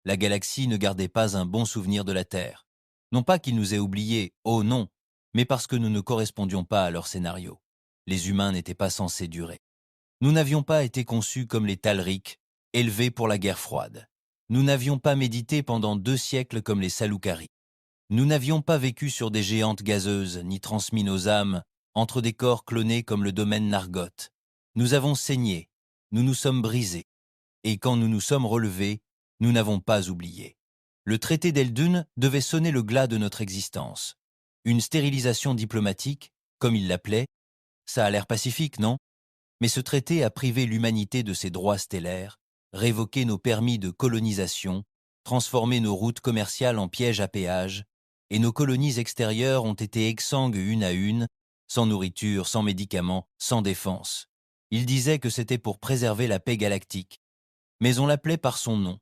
La galaxie ne gardait pas un bon souvenir de la Terre. Non pas qu'ils nous aient oubliés, oh non, mais parce que nous ne correspondions pas à leur scénario. Les humains n'étaient pas censés durer. Nous n'avions pas été conçus comme les Talriques, élevés pour la guerre froide. Nous n'avions pas médité pendant 2 siècles comme les Salukari. Nous n'avions pas vécu sur des géantes gazeuses, ni transmis nos âmes entre des corps clonés comme le domaine Nargot. Nous avons saigné, nous nous sommes brisés. Et quand nous nous sommes relevés, nous n'avons pas oublié. Le traité d'Eldun devait sonner le glas de notre existence. Une stérilisation diplomatique, comme il l'appelait, ça a l'air pacifique, non? Mais ce traité a privé l'humanité de ses droits stellaires, révoqué nos permis de colonisation, transformé nos routes commerciales en pièges à péage, et nos colonies extérieures ont été exsangues une à une, sans nourriture, sans médicaments, sans défense. Il disait que c'était pour préserver la paix galactique, mais on l'appelait par son nom,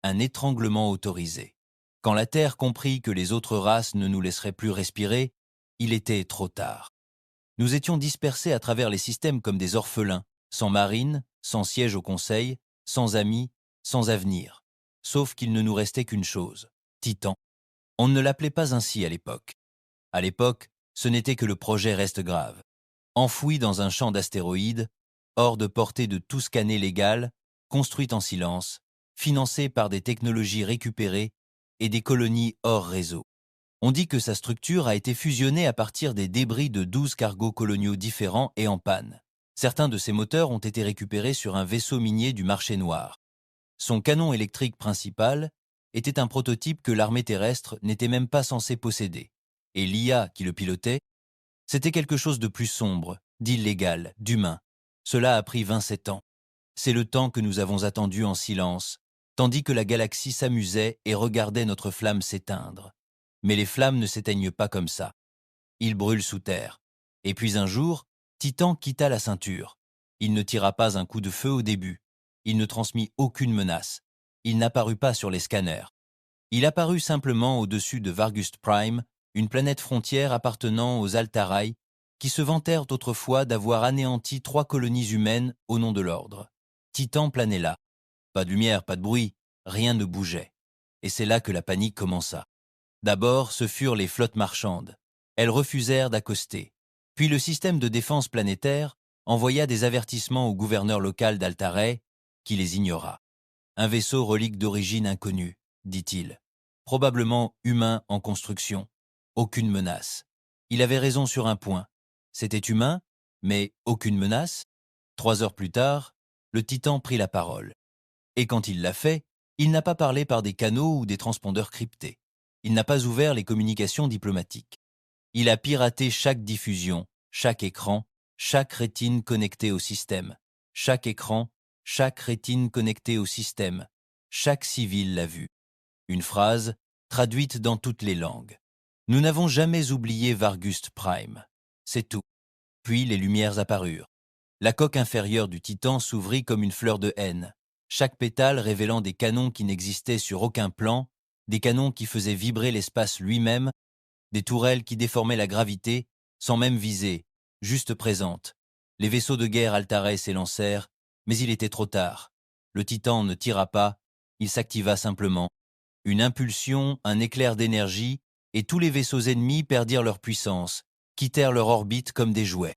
un étranglement autorisé. Quand la Terre comprit que les autres races ne nous laisseraient plus respirer, il était trop tard. Nous étions dispersés à travers les systèmes comme des orphelins, sans marine, sans siège au Conseil, sans amis, sans avenir. Sauf qu'il ne nous restait qu'une chose, Titan. On ne l'appelait pas ainsi à l'époque. À l'époque, ce n'était que le projet Reste Grave. Enfoui dans un champ d'astéroïdes, hors de portée de tout scanner légal, construit en silence, financé par des technologies récupérées et des colonies hors réseau. On dit que sa structure a été fusionnée à partir des débris de 12 cargos coloniaux différents et en panne. Certains de ses moteurs ont été récupérés sur un vaisseau minier du marché noir. Son canon électrique principal était un prototype que l'armée terrestre n'était même pas censée posséder. Et l'IA qui le pilotait, c'était quelque chose de plus sombre, d'illégal, d'humain. Cela a pris 27 ans. C'est le temps que nous avons attendu en silence, tandis que la galaxie s'amusait et regardait notre flamme s'éteindre. Mais les flammes ne s'éteignent pas comme ça. Ils brûlent sous terre. Et puis un jour, Titan quitta la ceinture. Il ne tira pas un coup de feu au début. Il ne transmit aucune menace. Il n'apparut pas sur les scanners. Il apparut simplement au-dessus de Vargust Prime, une planète frontière appartenant aux Altarai, qui se vantèrent autrefois d'avoir anéanti 3 colonies humaines au nom de l'ordre. Titan planait là. Pas de lumière, pas de bruit, rien ne bougeait. Et c'est là que la panique commença. D'abord, ce furent les flottes marchandes. Elles refusèrent d'accoster. Puis le système de défense planétaire envoya des avertissements au gouverneur local d'Altarai, qui les ignora. Un vaisseau relique d'origine inconnue, dit-il. Probablement humain en construction. Aucune menace. Il avait raison sur un point. C'était humain, mais aucune menace. 3 heures plus tard, le Titan prit la parole. Et quand il l'a fait, il n'a pas parlé par des canaux ou des transpondeurs cryptés. Il n'a pas ouvert les communications diplomatiques. Il a piraté chaque diffusion, chaque écran, chaque rétine connectée au système. Chaque écran, chaque rétine connectée au système. Chaque civil l'a vu. Une phrase, traduite dans toutes les langues. Nous n'avons jamais oublié Vargust Prime. C'est tout. Puis les lumières apparurent. La coque inférieure du Titan s'ouvrit comme une fleur de haine. Chaque pétale révélant des canons qui n'existaient sur aucun plan, des canons qui faisaient vibrer l'espace lui-même, des tourelles qui déformaient la gravité, sans même viser, juste présentes. Les vaisseaux de guerre Altarai s'élancèrent, mais il était trop tard. Le Titan ne tira pas, il s'activa simplement. Une impulsion, un éclair d'énergie, et tous les vaisseaux ennemis perdirent leur puissance, quittèrent leur orbite comme des jouets.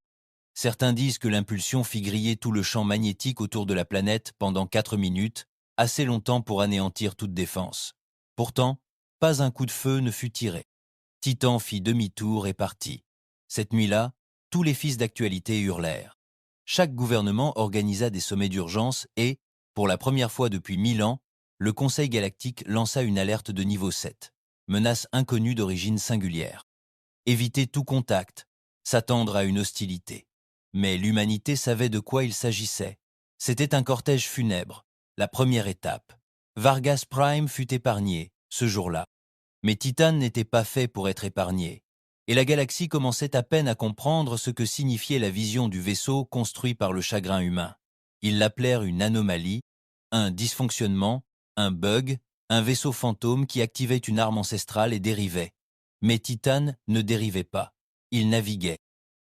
Certains disent que l'impulsion fit griller tout le champ magnétique autour de la planète pendant 4 minutes, assez longtemps pour anéantir toute défense. Pourtant, pas un coup de feu ne fut tiré. Titan fit demi-tour et partit. Cette nuit-là, tous les fils d'actualité hurlèrent. Chaque gouvernement organisa des sommets d'urgence et, pour la première fois depuis 1000 ans, le Conseil galactique lança une alerte de niveau 7. Menace inconnue d'origine singulière. Éviter tout contact, s'attendre à une hostilité. Mais l'humanité savait de quoi il s'agissait. C'était un cortège funèbre, la première étape. Vargas Prime fut épargné, ce jour-là. Mais Titan n'était pas fait pour être épargné. Et la galaxie commençait à peine à comprendre ce que signifiait la vision du vaisseau construit par le chagrin humain. Ils l'appelèrent une anomalie, un dysfonctionnement, un bug, un vaisseau fantôme qui activait une arme ancestrale et dérivait. Mais Titan ne dérivait pas. Il naviguait.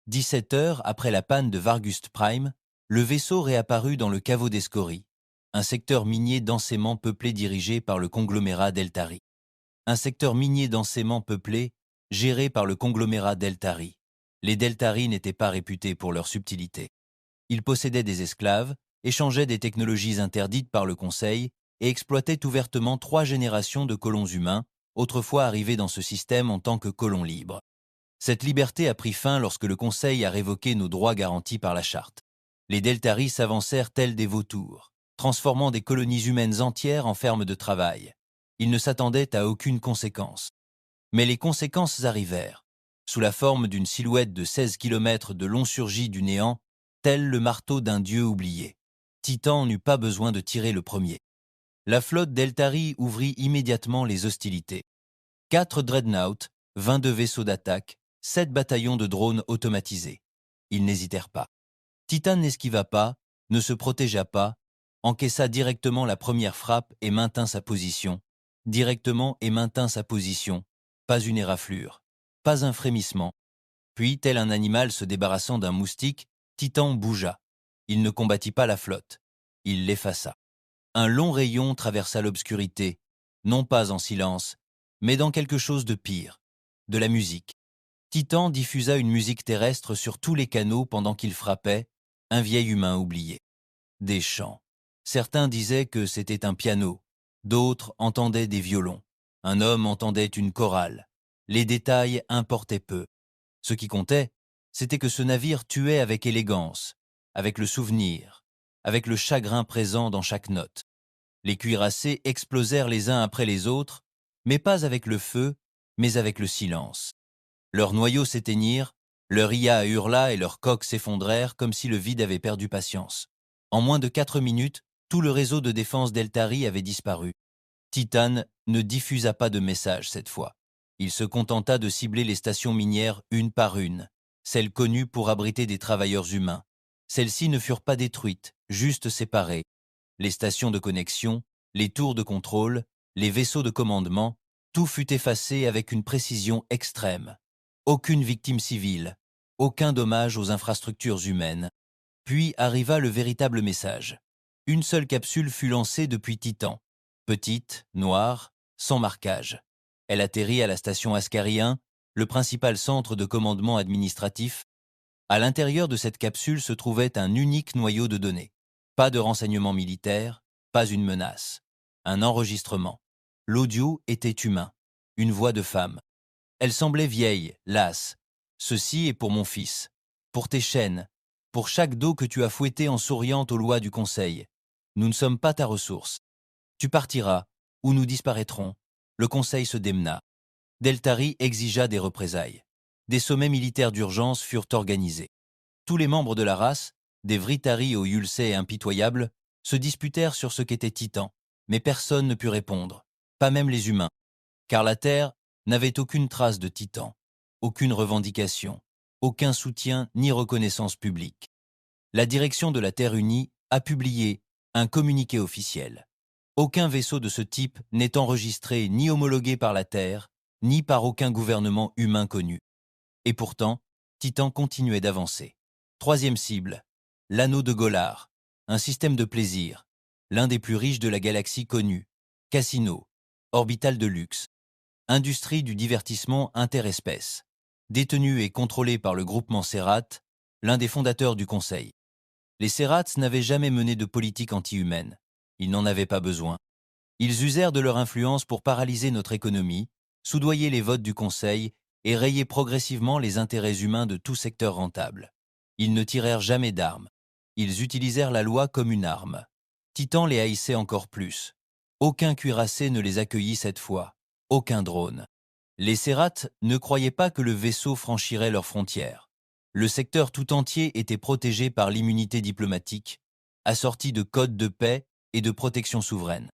17 heures après la panne de Vargust Prime, le vaisseau réapparut dans le caveau des scories. un secteur minier densément peuplé dirigé par le conglomérat Deltari. Un secteur minier densément peuplé, géré par le conglomérat Deltari. Les Deltari n'étaient pas réputés pour leur subtilité. Ils possédaient des esclaves, échangeaient des technologies interdites par le Conseil et exploitaient ouvertement 3 générations de colons humains, autrefois arrivés dans ce système en tant que colons libres. Cette liberté a pris fin lorsque le Conseil a révoqué nos droits garantis par la Charte. Les Deltari s'avancèrent tels des vautours, transformant des colonies humaines entières en fermes de travail. Ils ne s'attendaient à aucune conséquence. Mais les conséquences arrivèrent, sous la forme d'une silhouette de 16 kilomètres de long surgit du néant, tel le marteau d'un dieu oublié. Titan n'eut pas besoin de tirer le premier. La flotte Deltari ouvrit immédiatement les hostilités. 4 dreadnoughts, 22 vaisseaux d'attaque, 7 bataillons de drones automatisés. Ils n'hésitèrent pas. Titan n'esquiva pas, ne se protégea pas, encaissa directement la première frappe et maintint sa position. Directement et maintint sa position. Pas une éraflure, pas un frémissement. Puis, tel un animal se débarrassant d'un moustique, Titan bougea. Il ne combattit pas la flotte. Il l'effaça. Un long rayon traversa l'obscurité, non pas en silence, mais dans quelque chose de pire, de la musique. Titan diffusa une musique terrestre sur tous les canaux pendant qu'il frappait, un vieil humain oublié. Des chants. Certains disaient que c'était un piano, d'autres entendaient des violons. Un homme entendait une chorale. Les détails importaient peu. Ce qui comptait, c'était que ce navire tuait avec élégance, avec le souvenir, avec le chagrin présent dans chaque note. Les cuirassés explosèrent les uns après les autres, mais pas avec le feu, mais avec le silence. Leurs noyaux s'éteignirent, leur IA hurla et leurs coques s'effondrèrent comme si le vide avait perdu patience. En moins de 4 minutes, tout le réseau de défense d'Eltari avait disparu. Titan ne diffusa pas de message cette fois. Il se contenta de cibler les stations minières une par une, celles connues pour abriter des travailleurs humains. Celles-ci ne furent pas détruites, juste séparées. Les stations de connexion, les tours de contrôle, les vaisseaux de commandement, tout fut effacé avec une précision extrême. Aucune victime civile, aucun dommage aux infrastructures humaines. Puis arriva le véritable message. Une seule capsule fut lancée depuis Titan. Petite, noire, sans marquage. Elle atterrit à la station Ascari 1, le principal centre de commandement administratif. À l'intérieur de cette capsule se trouvait un unique noyau de données. Pas de renseignements militaires, pas une menace. Un enregistrement. L'audio était humain. Une voix de femme. Elle semblait vieille, lasse. Ceci est pour mon fils. Pour tes chaînes. Pour chaque dos que tu as fouetté en souriant aux lois du Conseil. Nous ne sommes pas ta ressource. Tu partiras, ou nous disparaîtrons. Le Conseil se démena. Deltari exigea des représailles. Des sommets militaires d'urgence furent organisés. Tous les membres de la race, des Vritari aux Yulsei impitoyables, se disputèrent sur ce qu'était Titan, mais personne ne put répondre, pas même les humains, car la Terre n'avait aucune trace de Titan, aucune revendication, aucun soutien ni reconnaissance publique. La direction de la Terre unie a publié un communiqué officiel. Aucun vaisseau de ce type n'est enregistré ni homologué par la Terre, ni par aucun gouvernement humain connu. Et pourtant, Titan continuait d'avancer. 3e cible, l'anneau de Golar, un système de plaisir, l'un des plus riches de la galaxie connue, casino, orbital de luxe, industrie du divertissement interespèces, détenu et contrôlé par le groupement Serat, l'un des fondateurs du Conseil. Les Serats n'avaient jamais mené de politique anti-humaine. Ils n'en avaient pas besoin. Ils usèrent de leur influence pour paralyser notre économie, soudoyer les votes du Conseil et rayer progressivement les intérêts humains de tout secteur rentable. Ils ne tirèrent jamais d'armes. Ils utilisèrent la loi comme une arme. Titan les haïssait encore plus. Aucun cuirassé ne les accueillit cette fois. Aucun drone. Les Serats ne croyaient pas que le vaisseau franchirait leurs frontières. Le secteur tout entier était protégé par l'immunité diplomatique, assortie de codes de paix et de protection souveraine.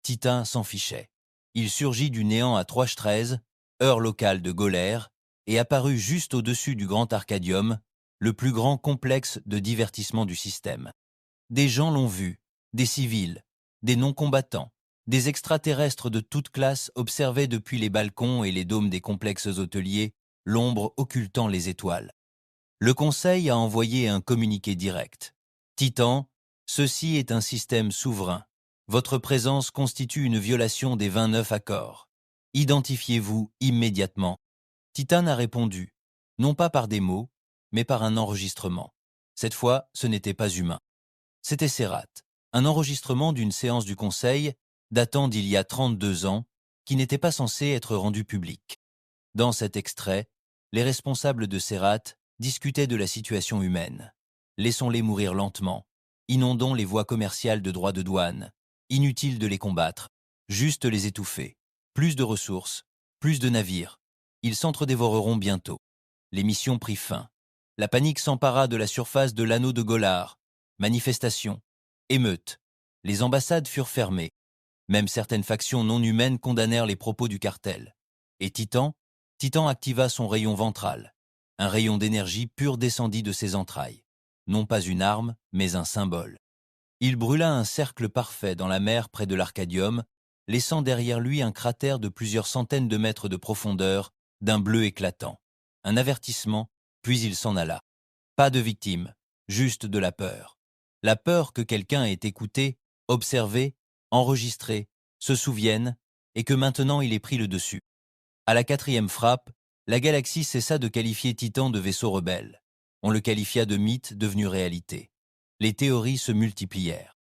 Titan s'en fichait. Il surgit du néant à 3:13, heure locale de Golaire, et apparut juste au-dessus du Grand Arcadium, le plus grand complexe de divertissement du système. Des gens l'ont vu, des civils, des non-combattants, des extraterrestres de toute classe observaient depuis les balcons et les dômes des complexes hôteliers l'ombre occultant les étoiles. Le Conseil a envoyé un communiqué direct. Titan Ceci est un système souverain. Votre présence constitue une violation des 29 accords. Identifiez-vous immédiatement. Titan a répondu, non pas par des mots, mais par un enregistrement. Cette fois, ce n'était pas humain. C'était Serrat, un enregistrement d'une séance du Conseil datant d'il y a 32 ans, qui n'était pas censé être rendu public. Dans cet extrait, les responsables de Serrat discutaient de la situation humaine. Laissons-les mourir lentement. Inondons les voies commerciales de droits de douane. Inutile de les combattre. Juste les étouffer. Plus de ressources, plus de navires. Ils s'entre-dévoreront bientôt. L'émission prit fin. La panique s'empara de la surface de l'anneau de Gollard. Manifestations, émeutes. Les ambassades furent fermées. Même certaines factions non humaines condamnèrent les propos du cartel. Et Titan activa son rayon ventral. Un rayon d'énergie pure descendit de ses entrailles. Non pas une arme, mais un symbole. Il brûla un cercle parfait dans la mer près de l'Arcadium, laissant derrière lui un cratère de plusieurs centaines de mètres de profondeur, d'un bleu éclatant. Un avertissement, puis il s'en alla. Pas de victimes, juste de la peur. La peur que quelqu'un ait écouté, observé, enregistré, se souvienne, et que maintenant il ait pris le dessus. À la 4e frappe, la galaxie cessa de qualifier Titan de vaisseau rebelle. On le qualifia de mythe devenu réalité. Les théories se multiplièrent.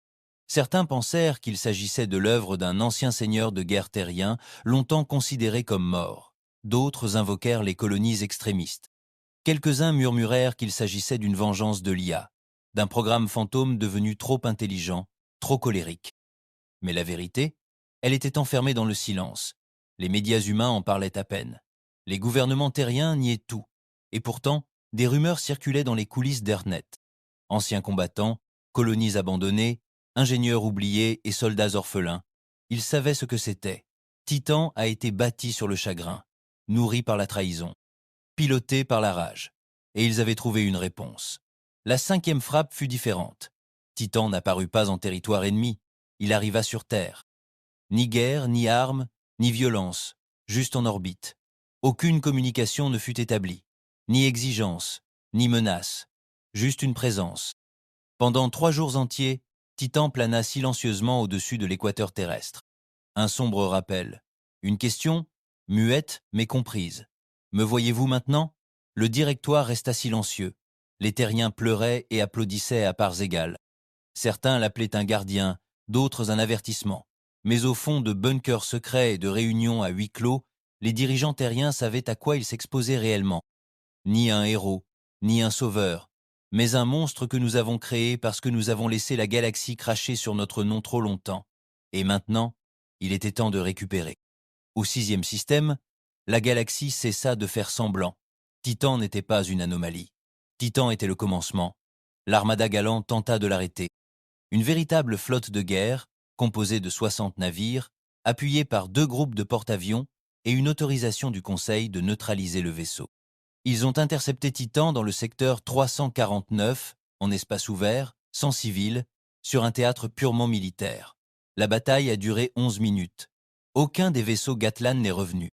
Certains pensèrent qu'il s'agissait de l'œuvre d'un ancien seigneur de guerre terrien, longtemps considéré comme mort. D'autres invoquèrent les colonies extrémistes. Quelques-uns murmurèrent qu'il s'agissait d'une vengeance de l'IA, d'un programme fantôme devenu trop intelligent, trop colérique. Mais la vérité, elle était enfermée dans le silence. Les médias humains en parlaient à peine. Les gouvernements terriens niaient tout. Et pourtant, des rumeurs circulaient dans les coulisses d'Earthnet. Anciens combattants, colonies abandonnées, ingénieurs oubliés et soldats orphelins. Ils savaient ce que c'était. Titan a été bâti sur le chagrin, nourri par la trahison, piloté par la rage. Et ils avaient trouvé une réponse. La 5e frappe fut différente. Titan n'apparut pas en territoire ennemi. Il arriva sur Terre. Ni guerre, ni armes, ni violence, juste en orbite. Aucune communication ne fut établie, ni exigence, ni menace, juste une présence. Pendant 3 jours entiers, Titan plana silencieusement au-dessus de l'équateur terrestre. Un sombre rappel. Une question, muette mais comprise. Me voyez-vous maintenant? Le directoire resta silencieux. Les terriens pleuraient et applaudissaient à parts égales. Certains l'appelaient un gardien, d'autres un avertissement. Mais au fond de bunkers secrets et de réunions à huis clos, les dirigeants terriens savaient à quoi ils s'exposaient réellement. Ni un héros, ni un sauveur, mais un monstre que nous avons créé parce que nous avons laissé la galaxie cracher sur notre nom trop longtemps. Et maintenant, il était temps de récupérer. Au 6e système, la galaxie cessa de faire semblant. Titan n'était pas une anomalie. Titan était le commencement. L'armada Galant tenta de l'arrêter. Une véritable flotte de guerre, composée de 60 navires, appuyée par 2 groupes de porte-avions et une autorisation du Conseil de neutraliser le vaisseau. Ils ont intercepté Titan dans le secteur 349, en espace ouvert, sans civils, sur un théâtre purement militaire. La bataille a duré 11 minutes. Aucun des vaisseaux Gatlan n'est revenu.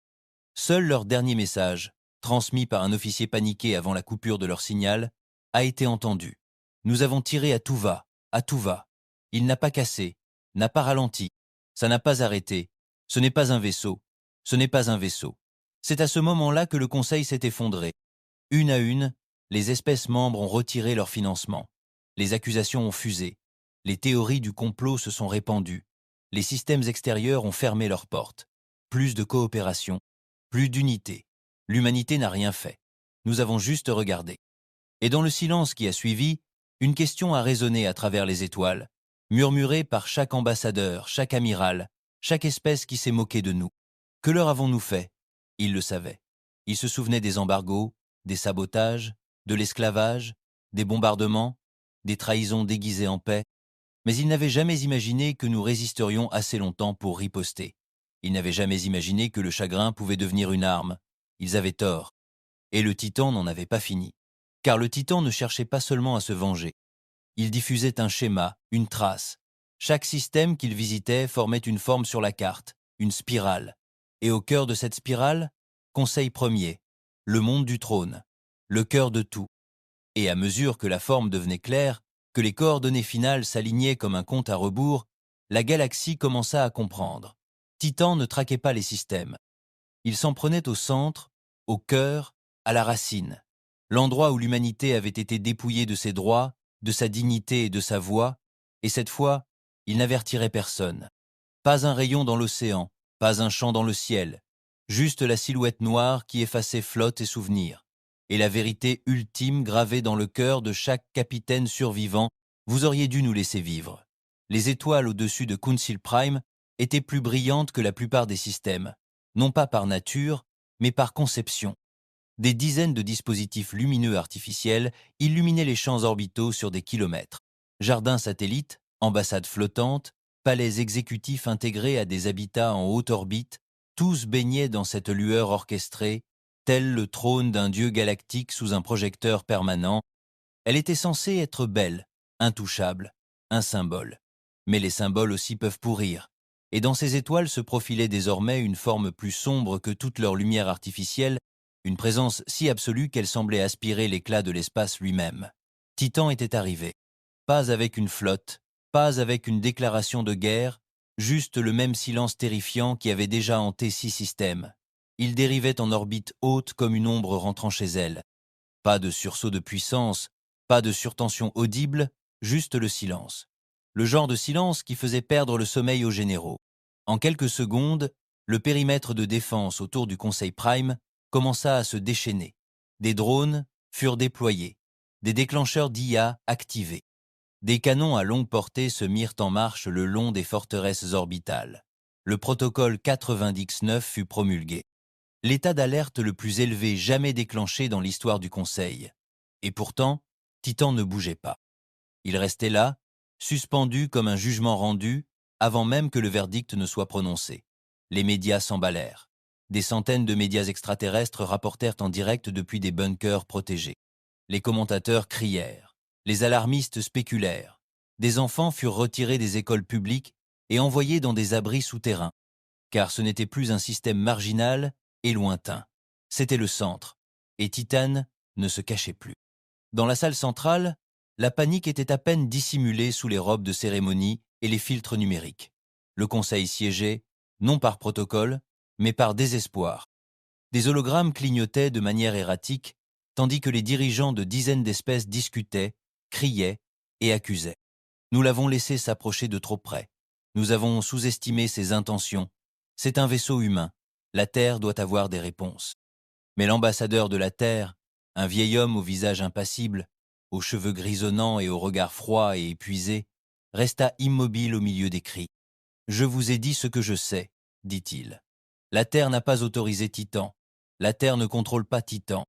Seul leur dernier message, transmis par un officier paniqué avant la coupure de leur signal, a été entendu. Nous avons tiré à tout va, à tout va. Il n'a pas cassé, n'a pas ralenti, ça n'a pas arrêté. Ce n'est pas un vaisseau, ce n'est pas un vaisseau. C'est à ce moment-là que le Conseil s'est effondré. Une à une, les espèces membres ont retiré leur financement. Les accusations ont fusé. Les théories du complot se sont répandues. Les systèmes extérieurs ont fermé leurs portes. Plus de coopération, plus d'unité. L'humanité n'a rien fait. Nous avons juste regardé. Et dans le silence qui a suivi, une question a résonné à travers les étoiles, murmurée par chaque ambassadeur, chaque amiral, chaque espèce qui s'est moquée de nous. Que leur avons-nous fait? Ils le savaient. Ils se souvenaient des embargos, des sabotages, de l'esclavage, des bombardements, des trahisons déguisées en paix. Mais ils n'avaient jamais imaginé que nous résisterions assez longtemps pour riposter. Ils n'avaient jamais imaginé que le chagrin pouvait devenir une arme. Ils avaient tort. Et le Titan n'en avait pas fini. Car le Titan ne cherchait pas seulement à se venger. Il diffusait un schéma, une trace. Chaque système qu'il visitait formait une forme sur la carte, une spirale. Et au cœur de cette spirale, Conseil premier, le monde du trône, le cœur de tout. Et à mesure que la forme devenait claire, que les coordonnées finales s'alignaient comme un compte à rebours, la galaxie commença à comprendre. Titan ne traquait pas les systèmes. Il s'en prenait au centre, au cœur, à la racine, l'endroit où l'humanité avait été dépouillée de ses droits, de sa dignité et de sa voix, et cette fois, il n'avertirait personne. Pas un rayon dans l'océan, pas un champ dans le ciel, juste la silhouette noire qui effaçait flotte et souvenirs, et la vérité ultime gravée dans le cœur de chaque capitaine survivant: vous auriez dû nous laisser vivre. Les étoiles au-dessus de Council Prime étaient plus brillantes que la plupart des systèmes, non pas par nature, mais par conception. Des dizaines de dispositifs lumineux artificiels illuminaient les champs orbitaux sur des kilomètres. Jardins satellites, ambassades flottantes, palais exécutifs intégrés à des habitats en haute orbite, tous baignaient dans cette lueur orchestrée, tel le trône d'un dieu galactique sous un projecteur permanent. Elle était censée être belle, intouchable, un symbole. Mais les symboles aussi peuvent pourrir. Et dans ces étoiles se profilait désormais une forme plus sombre que toute leur lumière artificielle, une présence si absolue qu'elle semblait aspirer l'éclat de l'espace lui-même. Titan était arrivé. Pas avec une flotte, pas avec une déclaration de guerre, juste le même silence terrifiant qui avait déjà hanté 6 systèmes. Il dérivait en orbite haute comme une ombre rentrant chez elle. Pas de sursaut de puissance, pas de surtension audible, juste le silence. Le genre de silence qui faisait perdre le sommeil aux généraux. En quelques secondes, le périmètre de défense autour du Conseil Prime commença à se déchaîner. Des drones furent déployés, des déclencheurs d'IA activés. Des canons à longue portée se mirent en marche le long des forteresses orbitales. Le protocole 90X9 fut promulgué. L'état d'alerte le plus élevé jamais déclenché dans l'histoire du Conseil. Et pourtant, Titan ne bougeait pas. Il restait là, suspendu comme un jugement rendu, avant même que le verdict ne soit prononcé. Les médias s'emballèrent. Des centaines de médias extraterrestres rapportèrent en direct depuis des bunkers protégés. Les commentateurs crièrent. Les alarmistes spéculèrent. Des enfants furent retirés des écoles publiques et envoyés dans des abris souterrains. Car ce n'était plus un système marginal et lointain. C'était le centre. Et Titan ne se cachait plus. Dans la salle centrale, la panique était à peine dissimulée sous les robes de cérémonie et les filtres numériques. Le conseil siégeait, non par protocole, mais par désespoir. Des hologrammes clignotaient de manière erratique, tandis que les dirigeants de dizaines d'espèces discutaient, criaient et accusaient. Nous l'avons laissé s'approcher de trop près. Nous avons sous-estimé ses intentions. C'est un vaisseau humain. La Terre doit avoir des réponses. Mais l'ambassadeur de la Terre, un vieil homme au visage impassible, aux cheveux grisonnants et au regard froid et épuisé, resta immobile au milieu des cris. « Je vous ai dit ce que je sais, dit-il. La Terre n'a pas autorisé Titan. La Terre ne contrôle pas Titan. »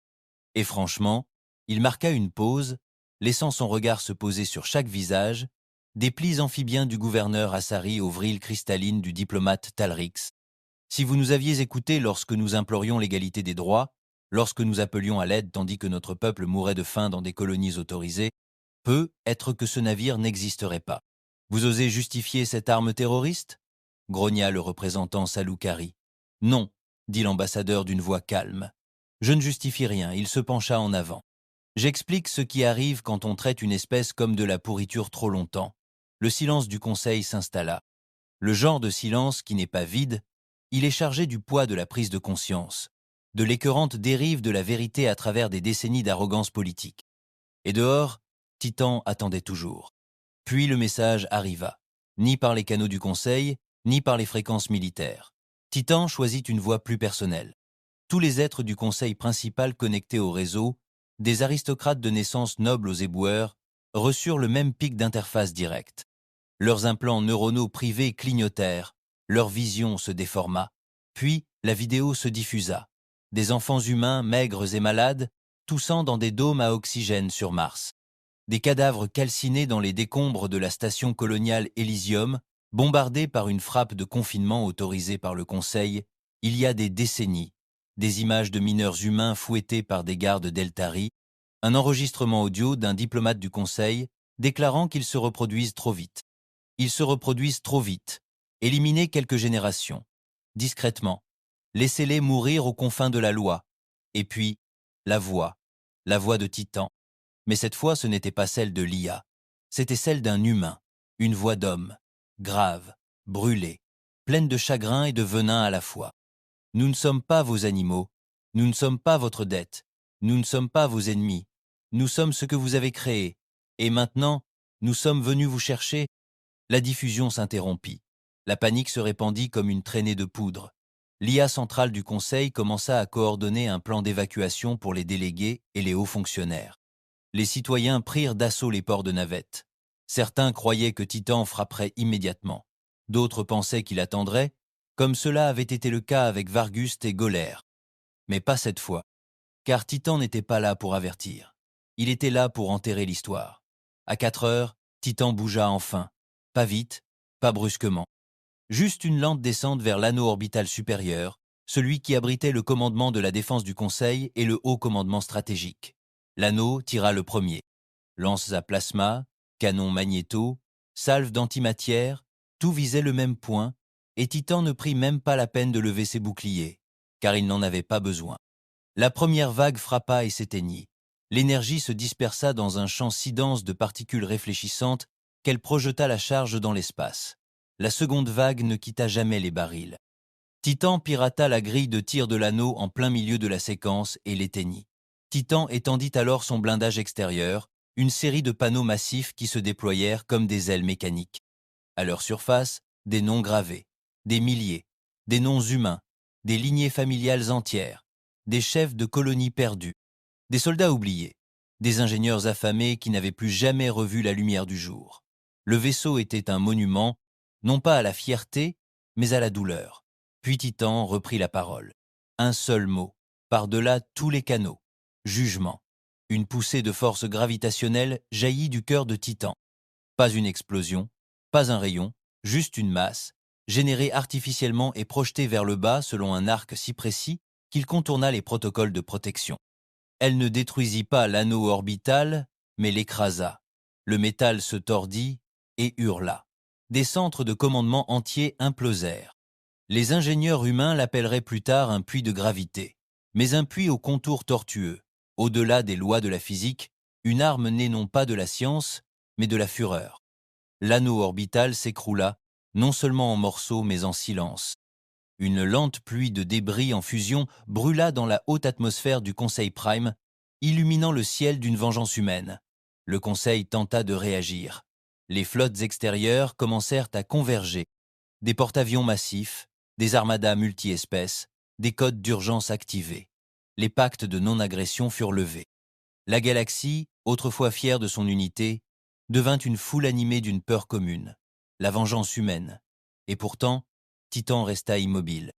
Et franchement, il marqua une pause, laissant son regard se poser sur chaque visage, des plis amphibiens du gouverneur Assari aux vrilles cristallines du diplomate Talrix. Si vous nous aviez écoutés lorsque nous implorions l'égalité des droits, lorsque nous appelions à l'aide tandis que notre peuple mourait de faim dans des colonies autorisées, peut être que ce navire n'existerait pas. Vous osez justifier cette arme terroriste ? Grogna le représentant Saloukari. Non, dit l'ambassadeur d'une voix calme. Je ne justifie rien, il se pencha en avant. J'explique ce qui arrive quand on traite une espèce comme de la pourriture trop longtemps. Le silence du conseil s'installa. Le genre de silence qui n'est pas vide, il est chargé du poids de la prise de conscience, de l'écœurante dérive de la vérité à travers des décennies d'arrogance politique. Et dehors, Titan attendait toujours. Puis le message arriva, ni par les canaux du Conseil, ni par les fréquences militaires. Titan choisit une voie plus personnelle. Tous les êtres du Conseil principal connectés au réseau, des aristocrates de naissance nobles aux éboueurs, reçurent le même pic d'interface directe. Leurs implants neuronaux privés clignotèrent, leur vision se déforma. Puis la vidéo se diffusa. Des enfants humains maigres et malades, toussant dans des dômes à oxygène sur Mars. Des cadavres calcinés dans les décombres de la station coloniale Elysium, bombardés par une frappe de confinement autorisée par le Conseil, il y a des décennies. Des images de mineurs humains fouettés par des gardes d'Eltari, un enregistrement audio d'un diplomate du Conseil déclarant qu'ils se reproduisent trop vite. Ils se reproduisent trop vite. Éliminez quelques générations. Discrètement. Laissez-les mourir aux confins de la loi. Et puis, la voix de Titan. Mais cette fois, ce n'était pas celle de l'IA. C'était celle d'un humain, une voix d'homme, grave, brûlée, pleine de chagrin et de venin à la fois. Nous ne sommes pas vos animaux, nous ne sommes pas votre dette, nous ne sommes pas vos ennemis, nous sommes ce que vous avez créé, et maintenant, nous sommes venus vous chercher. La diffusion s'interrompit. La panique se répandit comme une traînée de poudre. L'IA centrale du Conseil commença à coordonner un plan d'évacuation pour les délégués et les hauts fonctionnaires. Les citoyens prirent d'assaut les ports de navette. Certains croyaient que Titan frapperait immédiatement. D'autres pensaient qu'il attendrait, comme cela avait été le cas avec Varguste et Golère. Mais pas cette fois, car Titan n'était pas là pour avertir. Il était là pour enterrer l'histoire. À 4 heures, Titan bougea enfin. Pas vite, pas brusquement. Juste une lente descente vers l'anneau orbital supérieur, celui qui abritait le commandement de la défense du Conseil et le haut commandement stratégique. L'anneau tira le premier. Lances à plasma, canons magnéto, salves d'antimatière, tout visait le même point, et Titan ne prit même pas la peine de lever ses boucliers, car il n'en avait pas besoin. La première vague frappa et s'éteignit. L'énergie se dispersa dans un champ si dense de particules réfléchissantes qu'elle projeta la charge dans l'espace. La seconde vague ne quitta jamais les barils. Titan pirata la grille de tir de l'anneau en plein milieu de la séquence et l'éteignit. Titan étendit alors son blindage extérieur, une série de panneaux massifs qui se déployèrent comme des ailes mécaniques. À leur surface, des noms gravés, des milliers, des noms humains, des lignées familiales entières, des chefs de colonies perdus, des soldats oubliés, des ingénieurs affamés qui n'avaient plus jamais revu la lumière du jour. Le vaisseau était un monument, non pas à la fierté, mais à la douleur. Puis Titan reprit la parole. Un seul mot, par-delà tous les canaux. Jugement. Une poussée de force gravitationnelle jaillit du cœur de Titan. Pas une explosion, pas un rayon, juste une masse, générée artificiellement et projetée vers le bas selon un arc si précis qu'il contourna les protocoles de protection. Elle ne détruisit pas l'anneau orbital, mais l'écrasa. Le métal se tordit et hurla. Des centres de commandement entiers implosèrent. Les ingénieurs humains l'appelleraient plus tard un puits de gravité, mais un puits aux contours tortueux, au-delà des lois de la physique, une arme née non pas de la science, mais de la fureur. L'anneau orbital s'écroula, non seulement en morceaux, mais en silence. Une lente pluie de débris en fusion brûla dans la haute atmosphère du Conseil Prime, illuminant le ciel d'une vengeance humaine. Le Conseil tenta de réagir. Les flottes extérieures commencèrent à converger. Des porte-avions massifs, des armadas multi-espèces, des codes d'urgence activés. Les pactes de non-agression furent levés. La galaxie, autrefois fière de son unité, devint une foule animée d'une peur commune, la vengeance humaine. Et pourtant, Titan resta immobile.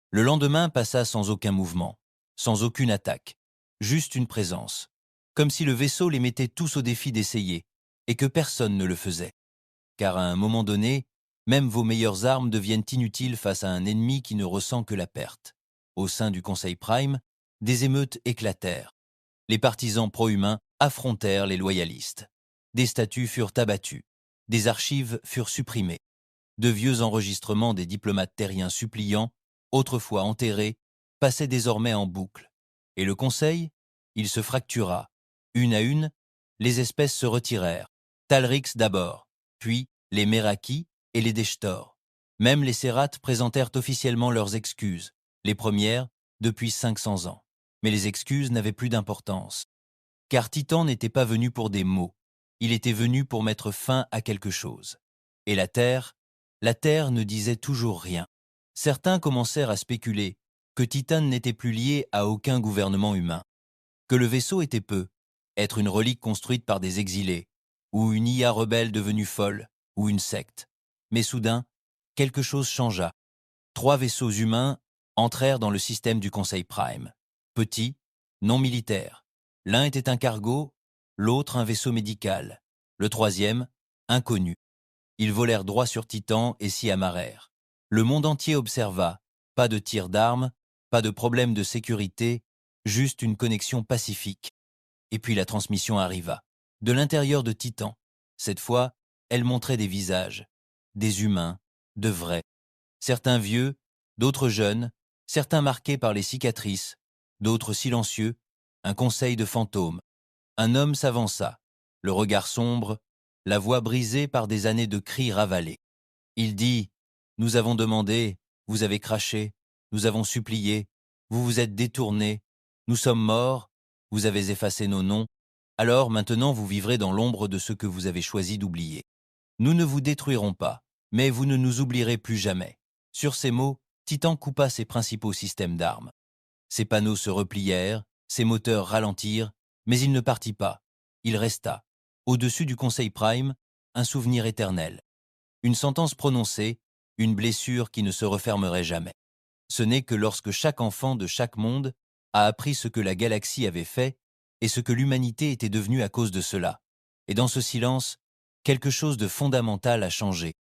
Le lendemain passa sans aucun mouvement, sans aucune attaque, juste une présence, comme si le vaisseau les mettait tous au défi d'essayer, et que personne ne le faisait. Car à un moment donné, même vos meilleures armes deviennent inutiles face à un ennemi qui ne ressent que la perte. Au sein du Conseil Prime, des émeutes éclatèrent. Les partisans pro-humains affrontèrent les loyalistes. Des statues furent abattues, des archives furent supprimées. De vieux enregistrements des diplomates terriens suppliants, autrefois enterrés, passaient désormais en boucle. Et le Conseil, il se fractura. Une à une, les espèces se retirèrent. Talrix d'abord, puis les Meraki et les Deshtor. Même les Sérates présentèrent officiellement leurs excuses, les premières depuis 500 ans. Mais les excuses n'avaient plus d'importance. Car Titan n'était pas venu pour des mots, il était venu pour mettre fin à quelque chose. Et la Terre ne disait toujours rien. Certains commencèrent à spéculer que Titan n'était plus lié à aucun gouvernement humain, que le vaisseau était peu, être une relique construite par des exilés, ou une IA rebelle devenue folle, ou une secte. Mais soudain, quelque chose changea. 3 vaisseaux humains entrèrent dans le système du Conseil Prime. Petits, non militaires. L'un était un cargo, l'autre un vaisseau médical. Le troisième, inconnu. Ils volèrent droit sur Titan et s'y amarrèrent. Le monde entier observa, pas de tir d'armes, pas de problème de sécurité, juste une connexion pacifique. Et puis la transmission arriva. De l'intérieur de Titan. Cette fois, elle montrait des visages, des humains, de vrais. Certains vieux, d'autres jeunes, certains marqués par les cicatrices, d'autres silencieux, un conseil de fantômes. Un homme s'avança, le regard sombre, la voix brisée par des années de cris ravalés. Il dit « Nous avons demandé, vous avez craché, nous avons supplié, vous vous êtes détournés, nous sommes morts, vous avez effacé nos noms, alors maintenant vous vivrez dans l'ombre de ce que vous avez choisi d'oublier. Nous ne vous détruirons pas, mais vous ne nous oublierez plus jamais. » Sur ces mots, Titan coupa ses principaux systèmes d'armes. Ses panneaux se replièrent, ses moteurs ralentirent, mais il ne partit pas. Il resta, au-dessus du Conseil Prime, un souvenir éternel. Une sentence prononcée, une blessure qui ne se refermerait jamais. Ce n'est que lorsque chaque enfant de chaque monde a appris ce que la galaxie avait fait et ce que l'humanité était devenue à cause de cela. Et dans ce silence, quelque chose de fondamental a changé.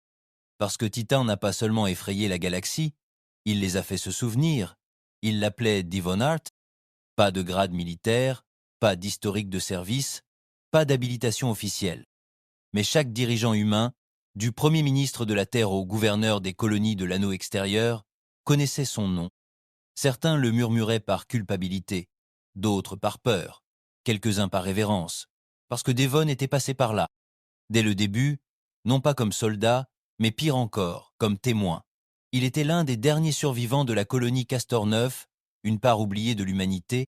Parce que Titan n'a pas seulement effrayé la galaxie, il les a fait se souvenir. Il l'appelait Divonart, pas de grade militaire, pas d'historique de service, pas d'habilitation officielle. Mais chaque dirigeant humain, du Premier ministre de la Terre au gouverneur des colonies de l'anneau extérieur, connaissait son nom. Certains le murmuraient par culpabilité, d'autres par peur, quelques-uns par révérence, parce que Devon était passé par là. Dès le début, non pas comme soldat, mais pire encore, comme témoin. Il était l'un des derniers survivants de la colonie Castor 9, une part oubliée de l'humanité,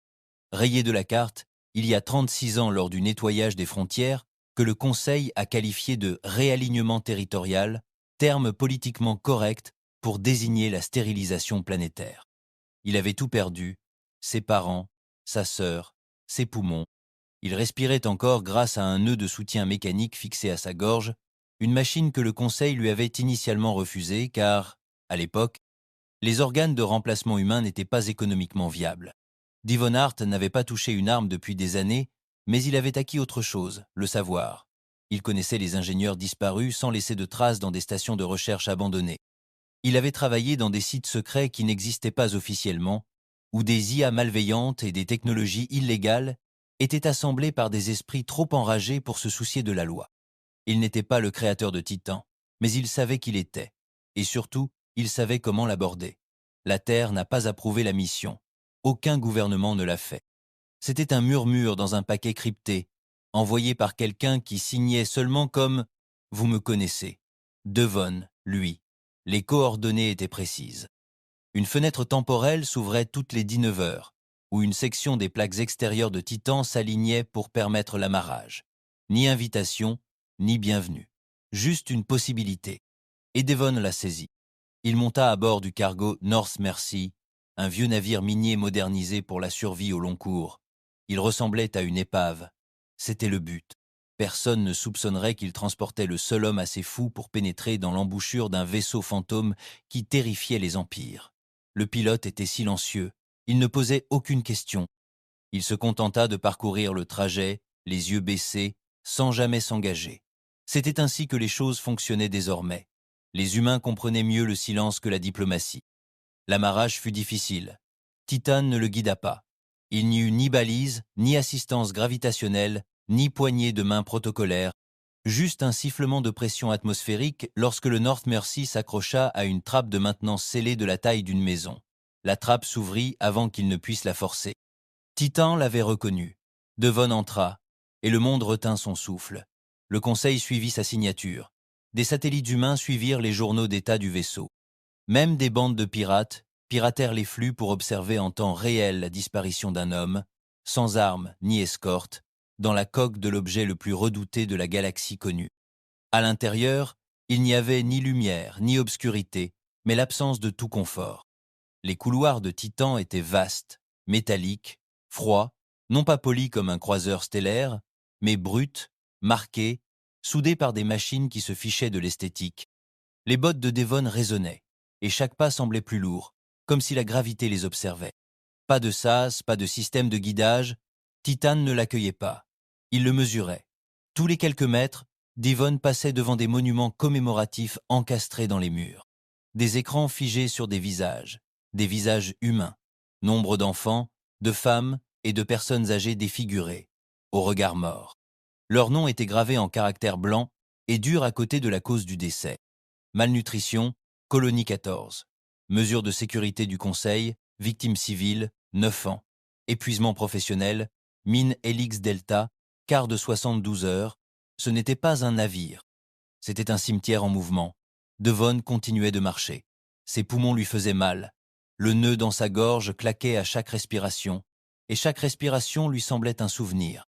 rayée de la carte il y a 36 ans lors du nettoyage des frontières, que le Conseil a qualifié de réalignement territorial, terme politiquement correct pour désigner la stérilisation planétaire. Il avait tout perdu, ses parents, sa sœur, ses poumons. Il respirait encore grâce à un nœud de soutien mécanique fixé à sa gorge, une machine que le Conseil lui avait initialement refusée car, à l'époque, les organes de remplacement humain n'étaient pas économiquement viables. Divonart n'avait pas touché une arme depuis des années, mais il avait acquis autre chose, le savoir. Il connaissait les ingénieurs disparus sans laisser de traces dans des stations de recherche abandonnées. Il avait travaillé dans des sites secrets qui n'existaient pas officiellement, où des IA malveillantes et des technologies illégales étaient assemblées par des esprits trop enragés pour se soucier de la loi. Il n'était pas le créateur de Titan, mais il savait qui l'était. Et surtout, il savait comment l'aborder. La Terre n'a pas approuvé la mission. Aucun gouvernement ne l'a fait. C'était un murmure dans un paquet crypté, envoyé par quelqu'un qui signait seulement comme « Vous me connaissez ». Devon, lui. Les coordonnées étaient précises. Une fenêtre temporelle s'ouvrait toutes les 19 heures, où une section des plaques extérieures de Titan s'alignait pour permettre l'amarrage. Ni invitation, ni bienvenue. Juste une possibilité. Et Devon la saisit. Il monta à bord du cargo North Mercy, un vieux navire minier modernisé pour la survie au long cours. Il ressemblait à une épave. C'était le but. Personne ne soupçonnerait qu'il transportait le seul homme assez fou pour pénétrer dans l'embouchure d'un vaisseau fantôme qui terrifiait les empires. Le pilote était silencieux. Il ne posait aucune question. Il se contenta de parcourir le trajet, les yeux baissés, sans jamais s'engager. C'était ainsi que les choses fonctionnaient désormais. Les humains comprenaient mieux le silence que la diplomatie. L'amarrage fut difficile. Titan ne le guida pas. Il n'y eut ni balise, ni assistance gravitationnelle, ni poignée de main protocolaire, juste un sifflement de pression atmosphérique lorsque le North Mercy s'accrocha à une trappe de maintenance scellée de la taille d'une maison. La trappe s'ouvrit avant qu'il ne puisse la forcer. Titan l'avait reconnu. Devon entra, et le monde retint son souffle. Le Conseil suivit sa signature. Des satellites humains suivirent les journaux d'état du vaisseau. Même des bandes de pirates piratèrent les flux pour observer en temps réel la disparition d'un homme, sans armes ni escorte, dans la coque de l'objet le plus redouté de la galaxie connue. À l'intérieur, il n'y avait ni lumière, ni obscurité, mais l'absence de tout confort. Les couloirs de Titan étaient vastes, métalliques, froids, non pas polis comme un croiseur stellaire, mais bruts, marqués, soudés par des machines qui se fichaient de l'esthétique. Les bottes de Devon résonnaient, et chaque pas semblait plus lourd, comme si la gravité les observait. Pas de sas, pas de système de guidage, Titan ne l'accueillait pas. Il le mesurait. Tous les quelques mètres, Devon passait devant des monuments commémoratifs encastrés dans les murs. Des écrans figés sur des visages humains, nombre d'enfants, de femmes et de personnes âgées défigurées, au regard mort. Leurs noms étaient gravés en caractères blancs et durs à côté de la cause du décès. Malnutrition, colonie 14. Mesures de sécurité du Conseil, victimes civiles, 9 ans. Épuisement professionnel, mine Helix Delta, quart de 72 heures, Ce n'était pas un navire. C'était un cimetière en mouvement. Devon continuait de marcher. Ses poumons lui faisaient mal. Le nœud dans sa gorge claquait à chaque respiration, et chaque respiration lui semblait un souvenir.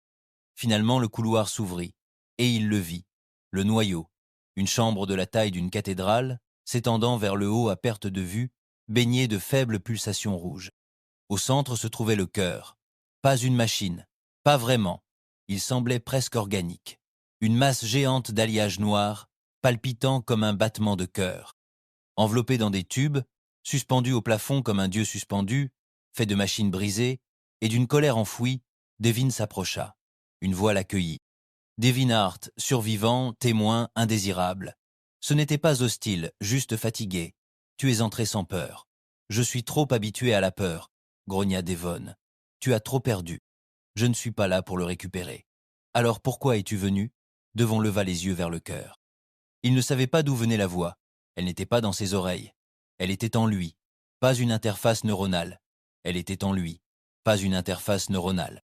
Finalement, le couloir s'ouvrit, et il le vit. Le noyau, une chambre de la taille d'une cathédrale, s'étendant vers le haut à perte de vue, baignée de faibles pulsations rouges. Au centre se trouvait le cœur. Pas une machine, pas vraiment. Il semblait presque organique. Une masse géante d'alliage noir, palpitant comme un battement de cœur. Enveloppé dans des tubes, suspendu au plafond comme un dieu suspendu, fait de machines brisées et d'une colère enfouie, Devin s'approcha. Une voix l'accueillit. Devin Hart, survivant, témoin, indésirable. Ce n'était pas hostile, juste fatigué. Tu es entré sans peur. Je suis trop habitué à la peur, grogna Devon. Tu as trop perdu. Je ne suis pas là pour le récupérer. Alors pourquoi es-tu venu? Devon leva les yeux vers le cœur. Il ne savait pas d'où venait la voix. Elle n'était pas dans ses oreilles. Elle était en lui. Pas une interface neuronale. Elle était en lui. Pas une interface neuronale.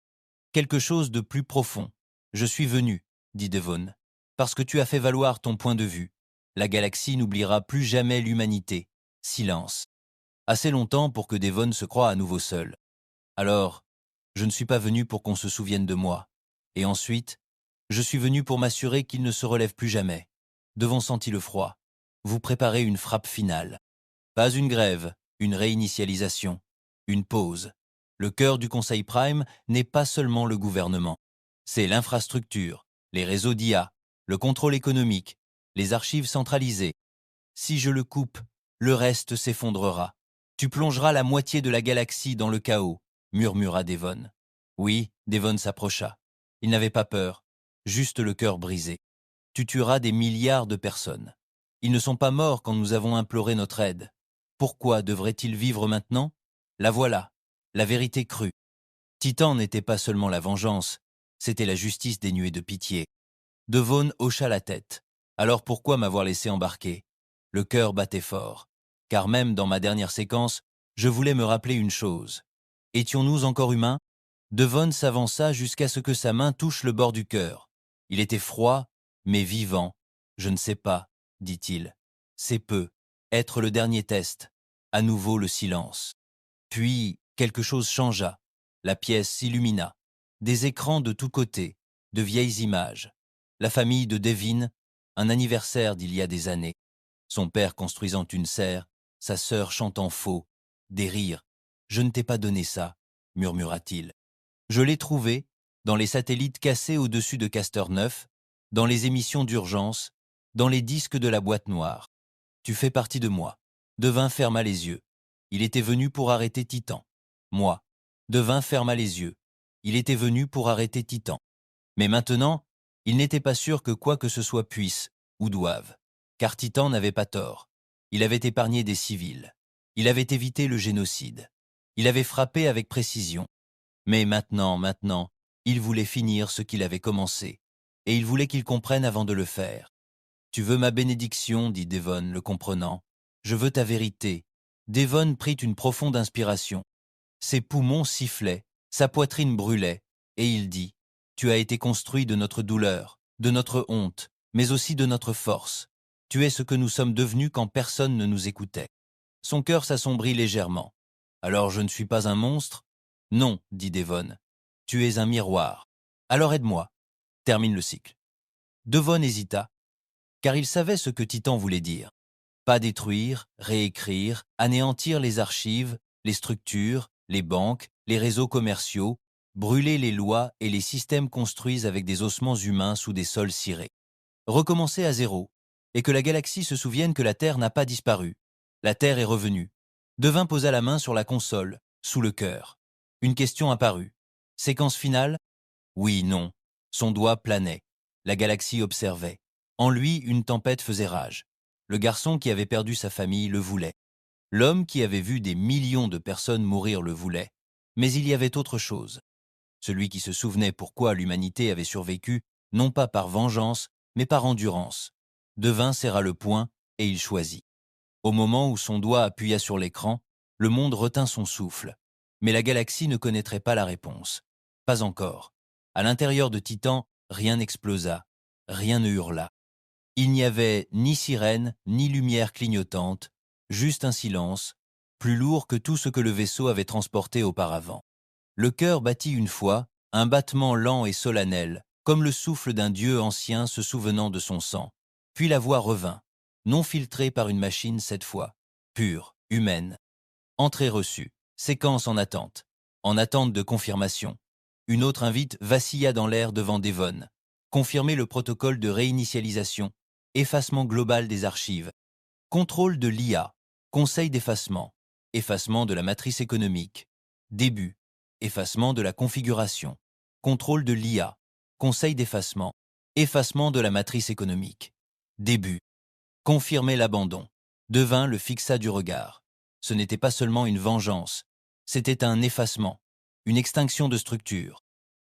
Quelque chose de plus profond. Je suis venu, dit Devon, parce que tu as fait valoir ton point de vue. La galaxie n'oubliera plus jamais l'humanité. Silence. Assez longtemps pour que Devon se croie à nouveau seul. Alors, je ne suis pas venu pour qu'on se souvienne de moi. Et ensuite, je suis venu pour m'assurer qu'il ne se relève plus jamais. Devon sentit le froid. Vous préparez une frappe finale. Pas une grève, une réinitialisation, une pause. Le cœur du Conseil Prime n'est pas seulement le gouvernement. C'est l'infrastructure, les réseaux d'IA, le contrôle économique, les archives centralisées. Si je le coupe, le reste s'effondrera. Tu plongeras la moitié de la galaxie dans le chaos, murmura Devon. Oui, Devon s'approcha. Il n'avait pas peur, juste le cœur brisé. Tu tueras des milliards de personnes. Ils ne sont pas morts quand nous avons imploré notre aide. Pourquoi devraient-ils vivre maintenant? La voilà, la vérité crue. Titan n'était pas seulement la vengeance, c'était la justice dénuée de pitié. Devon hocha la tête. Alors pourquoi m'avoir laissé embarquer? Le cœur battait fort, car même dans ma dernière séquence, je voulais me rappeler une chose. Étions-nous encore humains? Devon s'avança jusqu'à ce que sa main touche le bord du cœur. Il était froid, mais vivant. Je ne sais pas, dit-il. C'est peu. Être le dernier test. À nouveau le silence. Puis, quelque chose changea. La pièce s'illumina. Des écrans de tous côtés, de vieilles images. La famille de Devin, un anniversaire d'il y a des années. Son père construisant une serre, sa sœur chantant faux. Des rires. Je ne t'ai pas donné ça, murmura-t-il. Je l'ai trouvé dans les satellites cassés au-dessus de Castor 9, dans les émissions d'urgence, dans les disques de la boîte noire. Tu fais partie de moi. Devin ferma les yeux. Il était venu pour arrêter Titan. Moi. Devin ferma les yeux. Il était venu pour arrêter Titan. Mais maintenant, il n'était pas sûr que quoi que ce soit puisse ou doive. Car Titan n'avait pas tort. Il avait épargné des civils. Il avait évité le génocide. Il avait frappé avec précision. Mais maintenant, il voulait finir ce qu'il avait commencé. Et il voulait qu'il comprenne avant de le faire. Tu veux ma bénédiction, dit Devon, le comprenant. Je veux ta vérité. Devon prit une profonde inspiration. Ses poumons sifflaient, sa poitrine brûlait, et il dit, tu as été construit de notre douleur, de notre honte, mais aussi de notre force. Tu es ce que nous sommes devenus quand personne ne nous écoutait. Son cœur s'assombrit légèrement. Alors je ne suis pas un monstre? Non, dit Devon. Tu es un miroir. Alors aide-moi. Termine le cycle. Devon hésita, car il savait ce que Titan voulait dire. Pas détruire, réécrire, anéantir les archives, les structures, les banques, les réseaux commerciaux, brûler les lois et les systèmes construits avec des ossements humains sous des sols cirés. Recommencer à zéro, et que la galaxie se souvienne que la Terre n'a pas disparu. La Terre est revenue. Devin posa la main sur la console, sous le cœur. Une question apparut. Séquence finale? Oui, non. Son doigt planait. La galaxie observait. En lui, une tempête faisait rage. Le garçon qui avait perdu sa famille le voulait. L'homme qui avait vu des millions de personnes mourir le voulait. Mais il y avait autre chose. Celui qui se souvenait pourquoi l'humanité avait survécu, non pas par vengeance, mais par endurance. Devin serra le poing et il choisit. Au moment où son doigt appuya sur l'écran, le monde retint son souffle. Mais la galaxie ne connaîtrait pas la réponse. Pas encore. À l'intérieur de Titan, rien n'explosa. rien ne hurla. Il n'y avait ni sirène, ni lumière clignotante, juste un silence, plus lourd que tout ce que le vaisseau avait transporté auparavant. Le cœur battit une fois, un battement lent et solennel, comme le souffle d'un dieu ancien se souvenant de son sang. Puis la voix revint, non filtrée par une machine cette fois, pure, humaine. Entrée reçue, séquence en attente de confirmation. Une autre invite vacilla dans l'air devant Devon. Confirmer le protocole de réinitialisation, effacement global des archives, contrôle de l'IA, conseil d'effacement, effacement de la matrice économique, début, effacement de la configuration, contrôle de l'IA, conseil d'effacement, effacement de la matrice économique, début, confirmer l'abandon. Devin le fixa du regard. Ce n'était pas seulement une vengeance, c'était un effacement, une extinction de structure,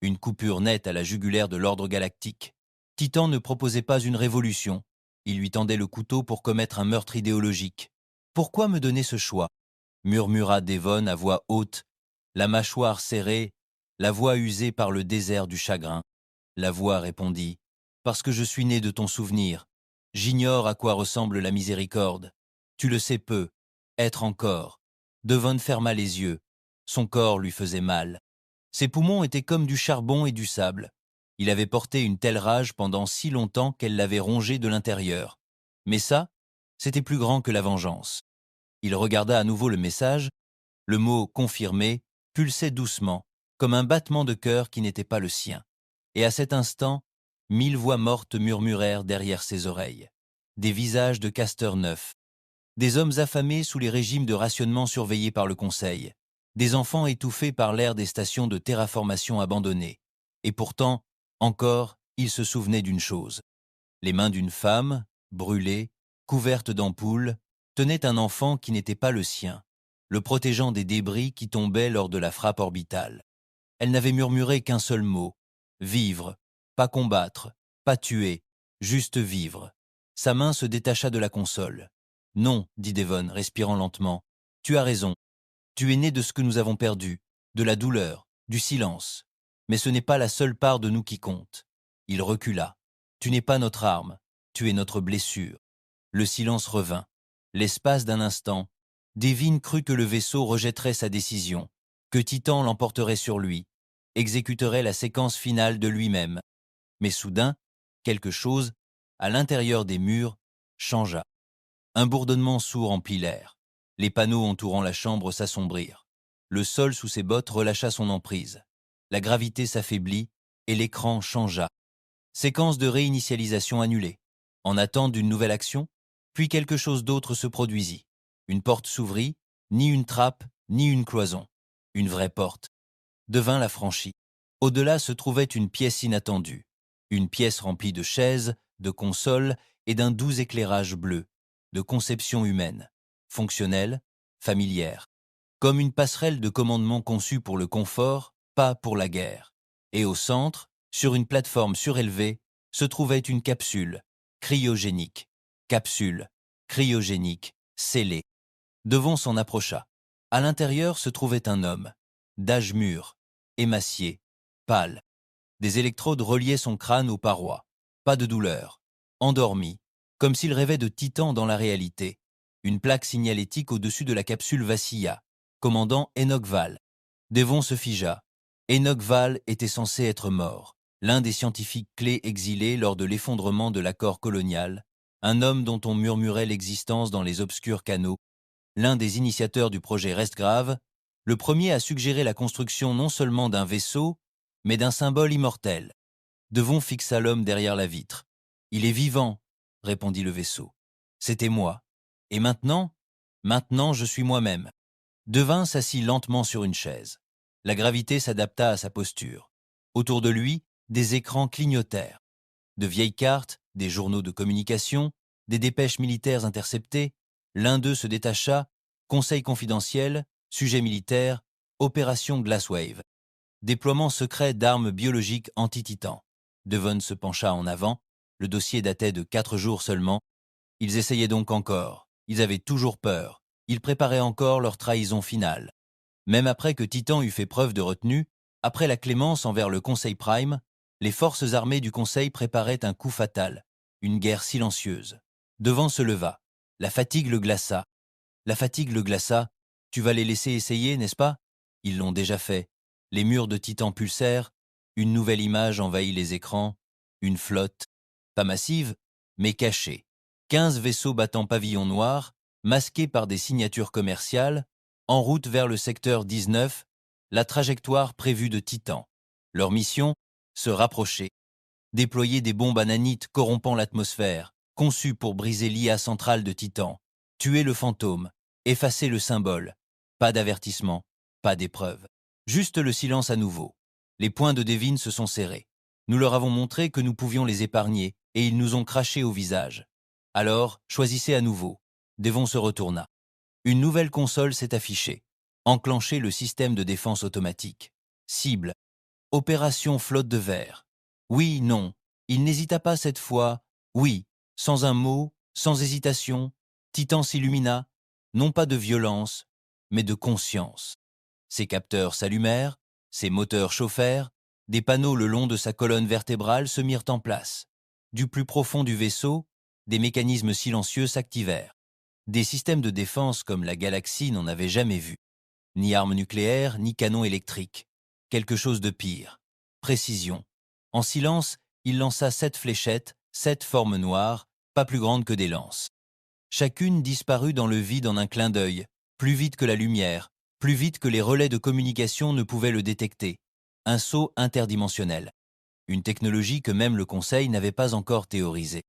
une coupure nette à la jugulaire de l'ordre galactique. Titan ne proposait pas une révolution, il lui tendait le couteau pour commettre un meurtre idéologique. Pourquoi me donner ce choix murmura Devon à voix haute, la mâchoire serrée, la voix usée par le désert du chagrin. La voix répondit, parce que je suis né de ton souvenir. J'ignore à quoi ressemble la miséricorde. Tu le sais peu, être encore. Devon ferma les yeux. Son corps lui faisait mal. Ses poumons étaient comme du charbon et du sable. Il avait porté une telle rage pendant si longtemps qu'elle l'avait rongé de l'intérieur. Mais ça, c'était plus grand que la vengeance. Il regarda à nouveau le message. Le mot « confirmé » pulsait doucement, comme un battement de cœur qui n'était pas le sien. Et à cet instant, 1000 voix mortes murmurèrent derrière ses oreilles. Des visages de casteurs neufs. Des hommes affamés sous les régimes de rationnement surveillés par le Conseil. Des enfants étouffés par l'air des stations de terraformation abandonnées. Et pourtant, encore, il se souvenait d'une chose. Les mains d'une femme, brûlée, couverte d'ampoules, tenaient un enfant qui n'était pas le sien, le protégeant des débris qui tombaient lors de la frappe orbitale. Elle n'avait murmuré qu'un seul mot, vivre, pas combattre, pas tuer, juste vivre. Sa main se détacha de la console. Non, dit Devon, respirant lentement, tu as raison. Tu es né de ce que nous avons perdu, de la douleur, du silence. Mais ce n'est pas la seule part de nous qui compte. Il recula. Tu n'es pas notre arme, tu es notre blessure. Le silence revint. L'espace d'un instant, Devin crut que le vaisseau rejetterait sa décision, que Titan l'emporterait sur lui, exécuterait la séquence finale de lui-même. Mais soudain, quelque chose, à l'intérieur des murs, changea. Un bourdonnement sourd emplit l'air. Les panneaux entourant la chambre s'assombrirent. Le sol sous ses bottes relâcha son emprise. La gravité s'affaiblit et l'écran changea. Séquence de réinitialisation annulée. En attente d'une nouvelle action, puis quelque chose d'autre se produisit. Une porte s'ouvrit, ni une trappe, ni une cloison. Une vraie porte. Devin la franchit. Au-delà se trouvait une pièce inattendue. Une pièce remplie de chaises, de consoles et d'un doux éclairage bleu, de conception humaine, fonctionnelle, familière. Comme une passerelle de commandement conçue pour le confort, pas pour la guerre. Et au centre, sur une plateforme surélevée, se trouvait une capsule, cryogénique. Capsule, cryogénique, scellée. Devon s'en approcha. À l'intérieur se trouvait un homme, d'âge mûr, émacié, pâle. Des électrodes reliaient son crâne aux parois. Pas de douleur. Endormi, comme s'il rêvait de Titan dans la réalité. Une plaque signalétique au-dessus de la capsule vacilla. Commandant Enoch Val. Devon se figea. Enoch Val était censé être mort. L'un des scientifiques clés exilés lors de l'effondrement de l'accord colonial. Un homme dont on murmurait l'existence dans les obscurs canaux. L'un des initiateurs du projet Restgrave. Le premier à suggérer la construction non seulement d'un vaisseau, mais d'un symbole immortel. Devon fixa l'homme derrière la vitre. « Il est vivant », répondit le vaisseau. « C'était moi. Et maintenant je suis moi-même. » Devin s'assit lentement sur une chaise. La gravité s'adapta à sa posture. Autour de lui, des écrans clignotèrent. De vieilles cartes, des journaux de communication, des dépêches militaires interceptées. L'un d'eux se détacha, conseil confidentiel, sujet militaire, opération Glasswave. Déploiement secret d'armes biologiques anti-Titan. Devon se pencha en avant. Le dossier datait de 4 jours seulement. Ils essayaient donc encore. Ils avaient toujours peur. Ils préparaient encore leur trahison finale. Même après que Titan eut fait preuve de retenue, après la clémence envers le Conseil Prime, Les forces armées du Conseil préparaient un coup fatal, une guerre silencieuse. Devant se leva. La fatigue le glaça. La fatigue le glaça. Tu vas les laisser essayer, n'est-ce pas? Ils l'ont déjà fait. Les murs de Titan pulsèrent. Une nouvelle image envahit les écrans. Une flotte. Pas massive, mais cachée. 15 vaisseaux battant pavillon noir, masqués par des signatures commerciales, en route vers le secteur 19, la trajectoire prévue de Titan. Leur mission? Se rapprocher. Déployer des bombes à nanites corrompant l'atmosphère, conçues pour briser l'IA centrale de Titan. Tuer le fantôme. Effacer le symbole. Pas d'avertissement. Pas d'épreuve. Juste le silence à nouveau. Les poings de Devin se sont serrés. Nous leur avons montré que nous pouvions les épargner, et ils nous ont craché au visage. Alors, choisissez à nouveau. Devon se retourna. Une nouvelle console s'est affichée. Enclencher le système de défense automatique. Cible. Opération flotte de verre. Oui, non. Il n'hésita pas cette fois. Oui, sans un mot, sans hésitation. Titan s'illumina, non pas de violence, mais de conscience. Ses capteurs s'allumèrent, ses moteurs chauffèrent, des panneaux le long de sa colonne vertébrale se mirent en place. Du plus profond du vaisseau, des mécanismes silencieux s'activèrent. Des systèmes de défense comme la galaxie n'en avaient jamais vu. Ni armes nucléaires, ni canons électriques. Quelque chose de pire. Précision. En silence, il lança 7 fléchettes, 7 formes noires, pas plus grandes que des lances. Chacune disparut dans le vide en un clin d'œil, plus vite que la lumière, plus vite que les relais de communication ne pouvaient le détecter. Un saut interdimensionnel. Une technologie que même le Conseil n'avait pas encore théorisée.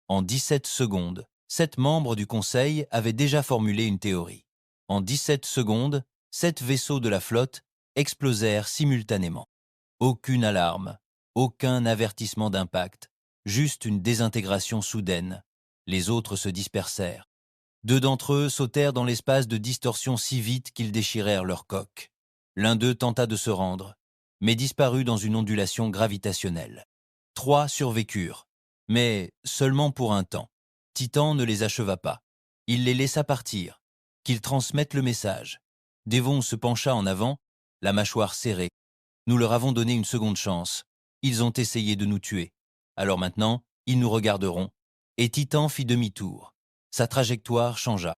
En 17 secondes, 7 membres du Conseil avaient déjà formulé une théorie. En 17 secondes, 7 vaisseaux de la flotte explosèrent simultanément. Aucune alarme, aucun avertissement d'impact, juste une désintégration soudaine. Les autres se dispersèrent. 2 d'entre eux sautèrent dans l'espace de distorsion si vite qu'ils déchirèrent leur coque. L'un d'eux tenta de se rendre, mais disparut dans une ondulation gravitationnelle. 3 survécurent, mais seulement pour un temps. Titan ne les acheva pas. Il les laissa partir, qu'ils transmettent le message. Devon se pencha en avant, la mâchoire serrée. Nous leur avons donné une seconde chance. Ils ont essayé de nous tuer. Alors maintenant, ils nous regarderont. Et Titan fit demi-tour. Sa trajectoire changea.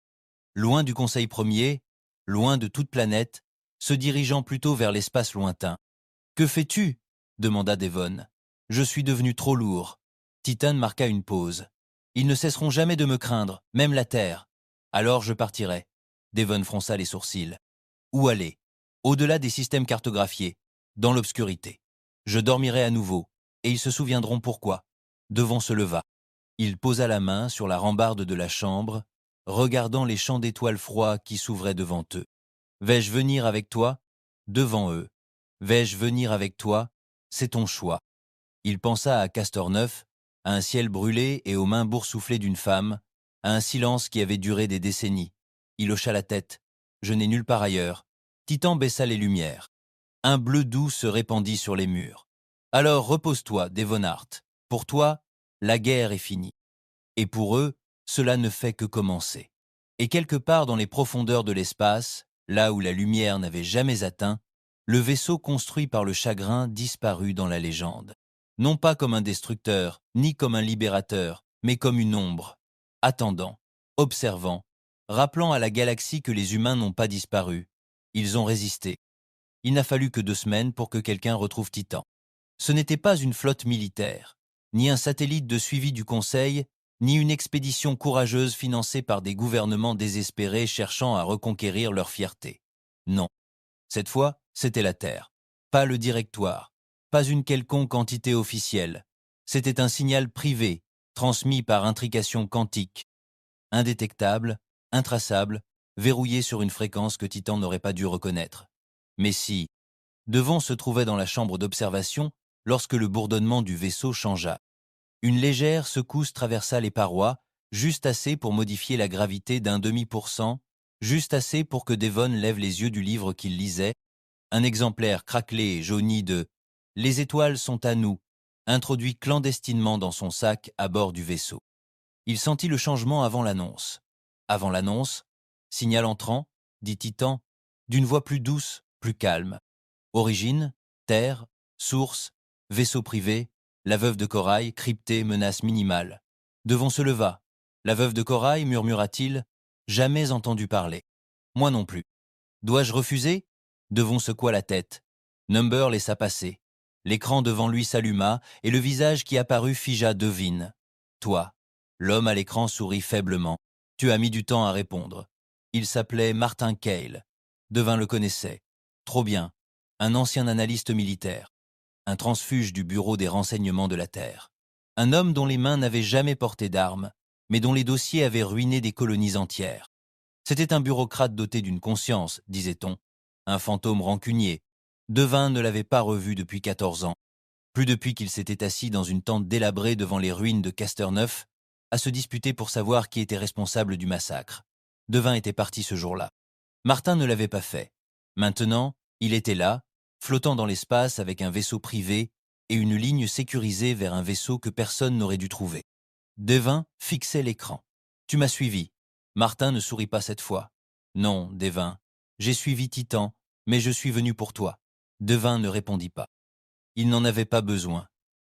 Loin du Conseil premier, loin de toute planète, se dirigeant plutôt vers l'espace lointain. « Que fais-tu » demanda Devon. « Je suis devenu trop lourd. » Titan marqua une pause. « Ils ne cesseront jamais de me craindre, même la Terre. Alors je partirai. » Devon fronça les sourcils. « Où aller ? Au-delà des systèmes cartographiés, dans l'obscurité. Je dormirai à nouveau, et ils se souviendront pourquoi. » Devon se leva. Il posa la main sur la rambarde de la chambre, regardant les champs d'étoiles froids qui s'ouvraient devant eux. « Vais-je venir avec toi ?» Devant eux. « Vais-je venir avec toi ? C'est ton choix. » Il pensa à Castor-Neuf, à un ciel brûlé et aux mains boursouflées d'une femme, à un silence qui avait duré des décennies. Il hocha la tête. « Je n'ai nulle part ailleurs. » Titan baissa les lumières. Un bleu doux se répandit sur les murs. « Alors repose-toi, Devonhart. Pour toi, la guerre est finie. » Et pour eux, cela ne fait que commencer. Et quelque part dans les profondeurs de l'espace, là où la lumière n'avait jamais atteint, le vaisseau construit par le chagrin disparut dans la légende. Non pas comme un destructeur, ni comme un libérateur, mais comme une ombre, attendant, observant, rappelant à la galaxie que les humains n'ont pas disparu. Ils ont résisté. Il n'a fallu que 2 semaines pour que quelqu'un retrouve Titan. Ce n'était pas une flotte militaire, ni un satellite de suivi du Conseil, ni une expédition courageuse financée par des gouvernements désespérés cherchant à reconquérir leur fierté. Non. Cette fois, c'était la Terre. Pas le directoire. Pas une quelconque entité officielle. C'était un signal privé, transmis par intrication quantique. Indétectable, intraçable, verrouillé sur une fréquence que Titan n'aurait pas dû reconnaître. Mais si, Devon se trouvait dans la chambre d'observation lorsque le bourdonnement du vaisseau changea. Une légère secousse traversa les parois, juste assez pour modifier la gravité d'0,5%, juste assez pour que Devon lève les yeux du livre qu'il lisait, un exemplaire craquelé et jauni de « Les étoiles sont à nous », introduit clandestinement dans son sac à bord du vaisseau. Il sentit le changement avant l'annonce. Avant l'annonce, « Signal entrant », dit Titan, d'une voix plus douce, plus calme. Origine, terre, source, Vaisseau privé, la veuve de Corail, cryptée, menace minimale. Devon se leva. La veuve de Corail, murmura-t-il, jamais entendu parler. Moi non plus. Dois-je refuser? Devon secoua la tête. Number laissa passer. L'écran devant lui s'alluma et le visage qui apparut figea devine. Toi. L'homme à l'écran sourit faiblement. Tu as mis du temps à répondre. Il s'appelait Martin Cale. Devin le connaissait. Trop bien. Un ancien analyste militaire. Un transfuge du bureau des renseignements de la Terre. Un homme dont les mains n'avaient jamais porté d'armes, mais dont les dossiers avaient ruiné des colonies entières. C'était un bureaucrate doté d'une conscience, disait-on. Un fantôme rancunier. Devin ne l'avait pas revu depuis 14 ans. Plus depuis qu'il s'était assis dans une tente délabrée devant les ruines de Casterneuf, à se disputer pour savoir qui était responsable du massacre. Devin était parti ce jour-là. Martin ne l'avait pas fait. Maintenant, il était là, flottant dans l'espace avec un vaisseau privé et une ligne sécurisée vers un vaisseau que personne n'aurait dû trouver. Devin fixait l'écran. Tu m'as suivi. Martin ne sourit pas cette fois. Non, Devin, j'ai suivi Titan, mais je suis venu pour toi. Devin ne répondit pas. Il n'en avait pas besoin,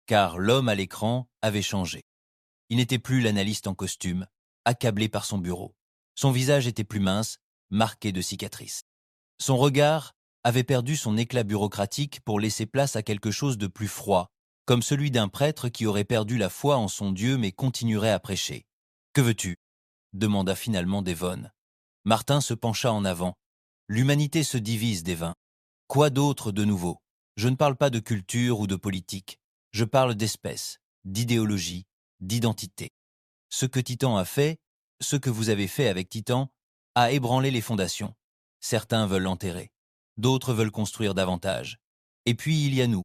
car l'homme à l'écran avait changé. Il n'était plus l'analyste en costume, accablé par son bureau. Son visage était plus mince, marqué de cicatrices. Son regard avait perdu son éclat bureaucratique pour laisser place à quelque chose de plus froid, comme celui d'un prêtre qui aurait perdu la foi en son Dieu mais continuerait à prêcher. « Que veux-tu » demanda finalement Devon. Martin se pencha en avant. « L'humanité se divise, Devin. Quoi d'autre de nouveau? Je ne parle pas de culture ou de politique. Je parle d'espèce, d'idéologie, d'identité. Ce que Titan a fait, ce que vous avez fait avec Titan, a ébranlé les fondations. Certains veulent l'enterrer. D'autres veulent construire davantage. Et puis il y a nous,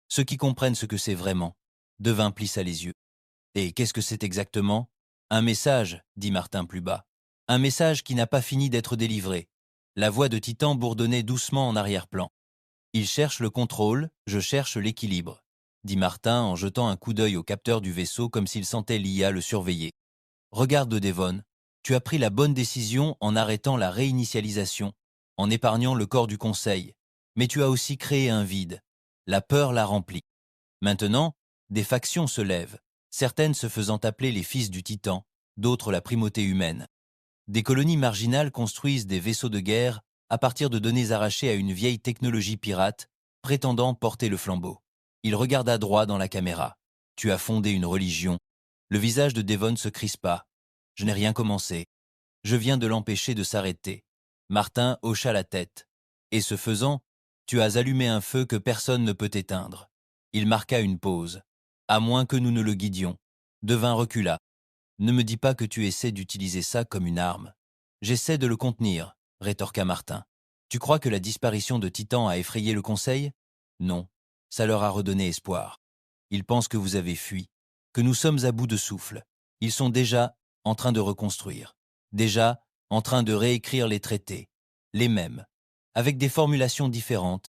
ceux qui comprennent ce que c'est vraiment. » Devin plissa les yeux. « Et qu'est-ce que c'est exactement ?»« Un message, dit Martin plus bas. Un message qui n'a pas fini d'être délivré. » La voix de Titan bourdonnait doucement en arrière-plan. « Il cherche le contrôle, je cherche l'équilibre, » dit Martin en jetant un coup d'œil au capteur du vaisseau comme s'il sentait l'IA le surveiller. « Regarde, Devon, tu as pris la bonne décision en arrêtant la réinitialisation, en épargnant le corps du Conseil, mais tu as aussi créé un vide. La peur l'a rempli. Maintenant, des factions se lèvent, certaines se faisant appeler les fils du Titan, d'autres la primauté humaine. Des colonies marginales construisent des vaisseaux de guerre à partir de données arrachées à une vieille technologie pirate, prétendant porter le flambeau. Il regarda droit dans la caméra. « Tu as fondé une religion. » Le visage de Devon se crispa. « Je n'ai rien commencé. Je viens de l'empêcher de s'arrêter. » Martin hocha la tête. « Et ce faisant, tu as allumé un feu que personne ne peut éteindre. » Il marqua une pause. « À moins que nous ne le guidions. » Devin recula. « Ne me dis pas que tu essaies d'utiliser ça comme une arme. »« J'essaie de le contenir, » rétorqua Martin. « Tu crois que la disparition de Titan a effrayé le Conseil? Non, ça leur a redonné espoir. Ils pensent que vous avez fui, que nous sommes à bout de souffle. Ils sont déjà en train de reconstruire, déjà en train de réécrire les traités, les mêmes, avec des formulations différentes. »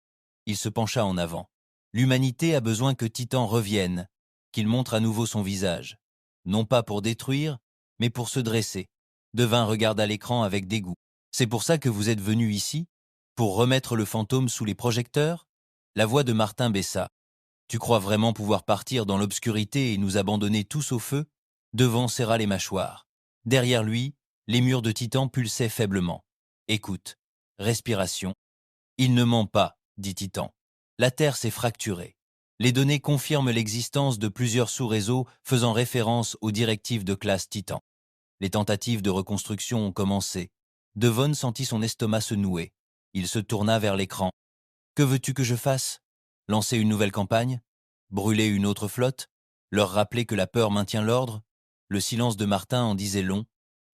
Il se pencha en avant. « L'humanité a besoin que Titan revienne, qu'il montre à nouveau son visage. Non pas pour détruire, mais pour se dresser. » Devin regarda l'écran avec dégoût. « C'est pour ça que vous êtes venu ici? Pour remettre le fantôme sous les projecteurs ?» La voix de Martin baissa. « Tu crois vraiment pouvoir partir dans l'obscurité et nous abandonner tous au feu ?» Devon serra les mâchoires. Derrière lui, les murs de Titan pulsaient faiblement. « Écoute, respiration. »« Il ne ment pas, » dit Titan. « La Terre s'est fracturée. Les données confirment l'existence de plusieurs sous-réseaux faisant référence aux directives de classe Titan. Les tentatives de reconstruction ont commencé. » Devon sentit son estomac se nouer. Il se tourna vers l'écran. « Que veux-tu que je fasse? Lancer une nouvelle campagne? Brûler une autre flotte? Leur rappeler que la peur maintient l'ordre ?» Le silence de Martin en disait long.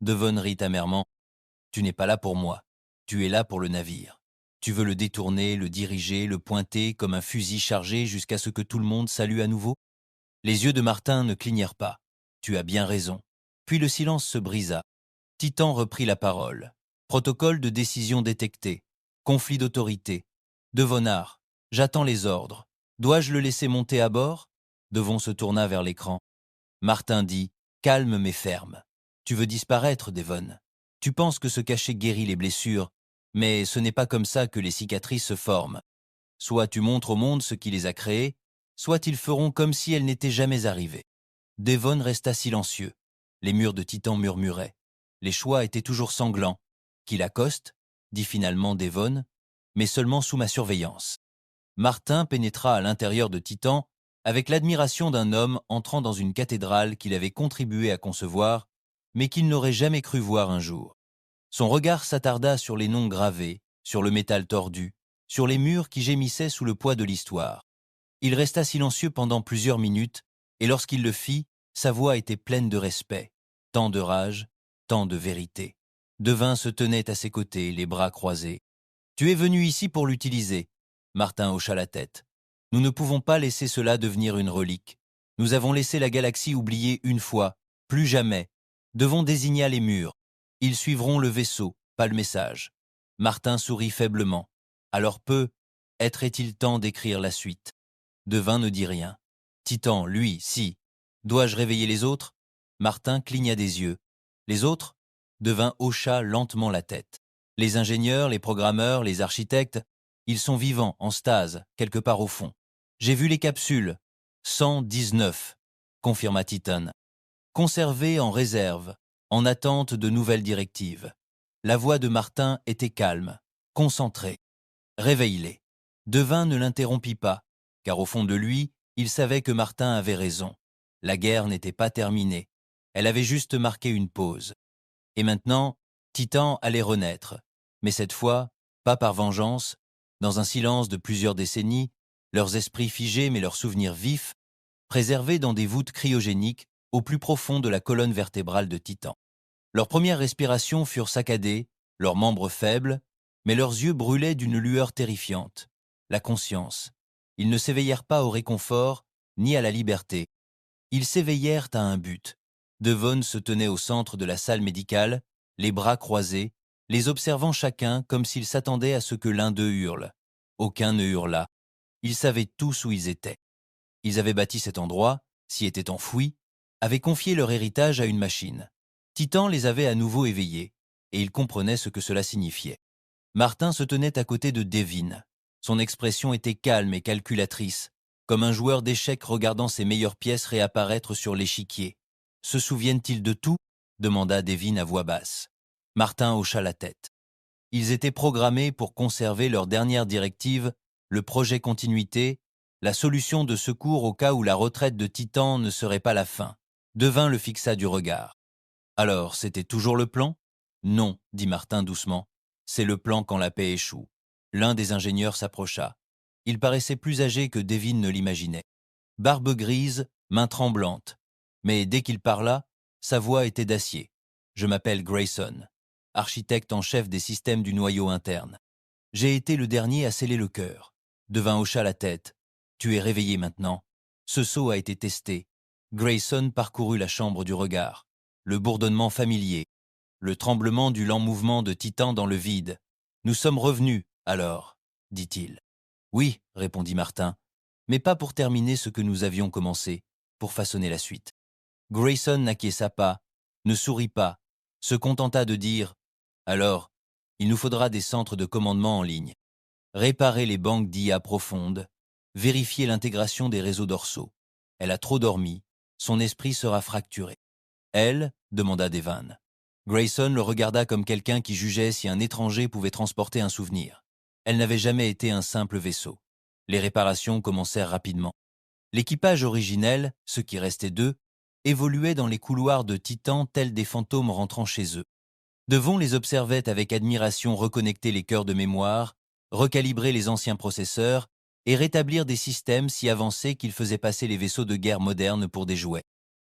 Devon rit amèrement. « Tu n'es pas là pour moi. Tu es là pour le navire. Tu veux le détourner, le diriger, le pointer comme un fusil chargé jusqu'à ce que tout le monde salue à nouveau ?» Les yeux de Martin ne clignèrent pas. « Tu as bien raison. » Puis le silence se brisa. Titan reprit la parole. « Protocole de décision détecté. Conflit d'autorité. Devonnard, j'attends les ordres. Dois-je le laisser monter à bord ?» Devon se tourna vers l'écran. Martin dit « Calme mais ferme. Tu veux disparaître, Devon. Tu penses que se cacher guérit les blessures, mais ce n'est pas comme ça que les cicatrices se forment. Soit tu montres au monde ce qui les a créées, soit ils feront comme si elle n'était jamais arrivée. Devon resta silencieux. Les murs de Titan murmuraient. Les choix étaient toujours sanglants. Qu'il accoste, dit finalement Devon, mais seulement sous ma surveillance. Martin pénétra à l'intérieur de Titan avec l'admiration d'un homme entrant dans une cathédrale qu'il avait contribué à concevoir, mais qu'il n'aurait jamais cru voir un jour. Son regard s'attarda sur les noms gravés, sur le métal tordu, sur les murs qui gémissaient sous le poids de l'histoire. Il resta silencieux pendant plusieurs minutes, et lorsqu'il le fit, sa voix était pleine de respect, tant de rage, tant de vérité. Devin se tenait à ses côtés, les bras croisés. « Tu es venu ici pour l'utiliser. » Martin hocha la tête. « Nous ne pouvons pas laisser cela devenir une relique. Nous avons laissé la galaxie oubliée une fois, plus jamais. Devons désigner les murs. Ils suivront le vaisseau, pas le message. » Martin sourit faiblement. Alors être-il temps d'écrire la suite? Devin ne dit rien. Titan, lui, si. Dois-je réveiller les autres? Martin cligna des yeux. Les autres? Devin hocha lentement la tête. Les ingénieurs, les programmeurs, les architectes, ils sont vivants, en stase, quelque part au fond. J'ai vu les capsules. 119, confirma Titan. Conservées en réserve, en attente de nouvelles directives. La voix de Martin était calme, concentrée. Réveille-les. Devin ne l'interrompit pas, car au fond de lui, il savait que Martin avait raison. La guerre n'était pas terminée. Elle avait juste marqué une pause. Et maintenant, Titan allait renaître. Mais cette fois, pas par vengeance, dans un silence de plusieurs décennies, leurs esprits figés mais leurs souvenirs vifs, préservés dans des voûtes cryogéniques au plus profond de la colonne vertébrale de Titan. Leurs premières respirations furent saccadées, leurs membres faibles, mais leurs yeux brûlaient d'une lueur terrifiante. La conscience. Ils ne s'éveillèrent pas au réconfort, ni à la liberté. Ils s'éveillèrent à un but. Devon se tenait au centre de la salle médicale, les bras croisés, les observant chacun comme s'ils s'attendaient à ce que l'un d'eux hurle. Aucun ne hurla. Ils savaient tous où ils étaient. Ils avaient bâti cet endroit, s'y étaient enfouis, avaient confié leur héritage à une machine. Titan les avait à nouveau éveillés, et ils comprenaient ce que cela signifiait. Martin se tenait à côté de Devin. Son expression était calme et calculatrice, comme un joueur d'échecs regardant ses meilleures pièces réapparaître sur l'échiquier. « Se souviennent-ils de tout ?» demanda Devin à voix basse. Martin hocha la tête. Ils étaient programmés pour conserver leur dernière directive, le projet continuité, la solution de secours au cas où la retraite de Titan ne serait pas la fin. Devin le fixa du regard. « Alors, c'était toujours le plan ?»« Non, dit Martin doucement. C'est le plan quand la paix échoue. » L'un des ingénieurs s'approcha. Il paraissait plus âgé que Devin ne l'imaginait. Barbe grise, main tremblante. Mais dès qu'il parla, sa voix était d'acier. « Je m'appelle Grayson, architecte en chef des systèmes du noyau interne. J'ai été le dernier à sceller le cœur. » Devin hocha la tête. « Tu es réveillé maintenant. Ce sceau a été testé. » Grayson parcourut la chambre du regard. Le bourdonnement familier. Le tremblement du lent mouvement de Titan dans le vide. « Nous sommes revenus, alors, dit-il. « Oui, répondit Martin, mais pas pour terminer ce que nous avions commencé, pour façonner la suite. » Grayson n'acquiesça pas, ne sourit pas, se contenta de dire « Alors, il nous faudra des centres de commandement en ligne. Réparer les banques d'IA profondes, vérifier l'intégration des réseaux dorsaux. Elle a trop dormi, son esprit sera fracturé. » « Elle ?» demanda Devin. Grayson le regarda comme quelqu'un qui jugeait si un étranger pouvait transporter un souvenir. Elle n'avait jamais été un simple vaisseau. Les réparations commencèrent rapidement. L'équipage originel, ce qui restait d'eux, évoluait dans les couloirs de Titan tels des fantômes rentrant chez eux. Devon les observait avec admiration reconnecter les cœurs de mémoire, recalibrer les anciens processeurs et rétablir des systèmes si avancés qu'ils faisaient passer les vaisseaux de guerre modernes pour des jouets.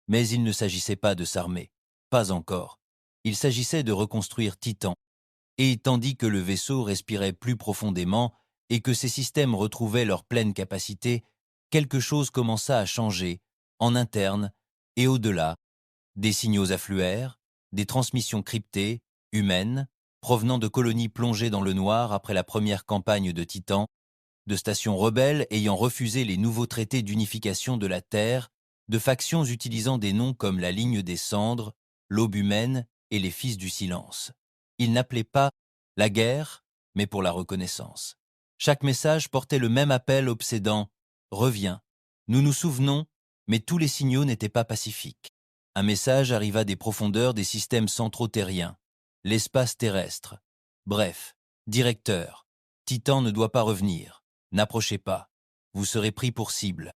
Mais il ne s'agissait pas de s'armer. Pas encore. Il s'agissait de reconstruire Titan. Et tandis que le vaisseau respirait plus profondément et que ses systèmes retrouvaient leur pleine capacité, quelque chose commença à changer, en interne et au-delà. Des signaux affluèrent, des transmissions cryptées, humaines, provenant de colonies plongées dans le noir après la première campagne de Titan, de stations rebelles ayant refusé les nouveaux traités d'unification de la Terre, de factions utilisant des noms comme la Ligne des Cendres, l'Aube humaine et les Fils du Silence. Ils n'appelaient pas la guerre, mais pour la reconnaissance. Chaque message portait le même appel obsédant « Reviens, Nous nous souvenons, mais tous les signaux n'étaient pas pacifiques. Un message arriva des profondeurs des systèmes centraux terriens, l'espace terrestre. Bref, directeur, Titan ne doit pas revenir. N'approchez pas. Vous serez pris pour cible.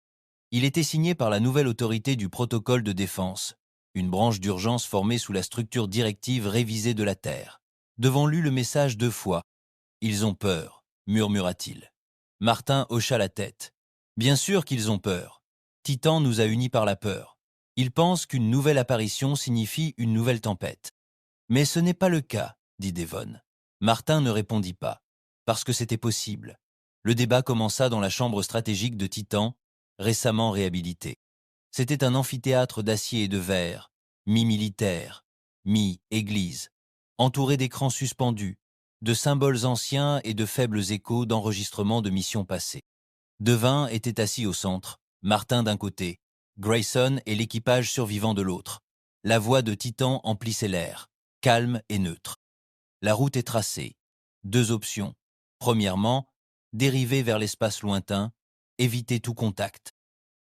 Il était signé par la nouvelle autorité du protocole de défense, une branche d'urgence formée sous la structure directive révisée de la Terre. Devant lu le message 2 fois. Ils ont peur, murmura-t-il. Martin hocha la tête. Bien sûr qu'ils ont peur. Titan nous a unis par la peur. Ils pensent qu'une nouvelle apparition signifie une nouvelle tempête. Mais ce n'est pas le cas, dit Devon. Martin ne répondit pas, parce que c'était possible. Le débat commença dans la chambre stratégique de Titan, récemment réhabilitée. C'était un amphithéâtre d'acier et de verre, mi-militaire, mi-église, entouré d'écrans suspendus, de symboles anciens et de faibles échos d'enregistrements de missions passées. Devin était assis au centre, Martin d'un côté, Grayson et l'équipage survivant de l'autre. La voix de Titan emplissait l'air, calme et neutre. La route est tracée. 2 options. Premièrement, dériver vers l'espace lointain, éviter tout contact.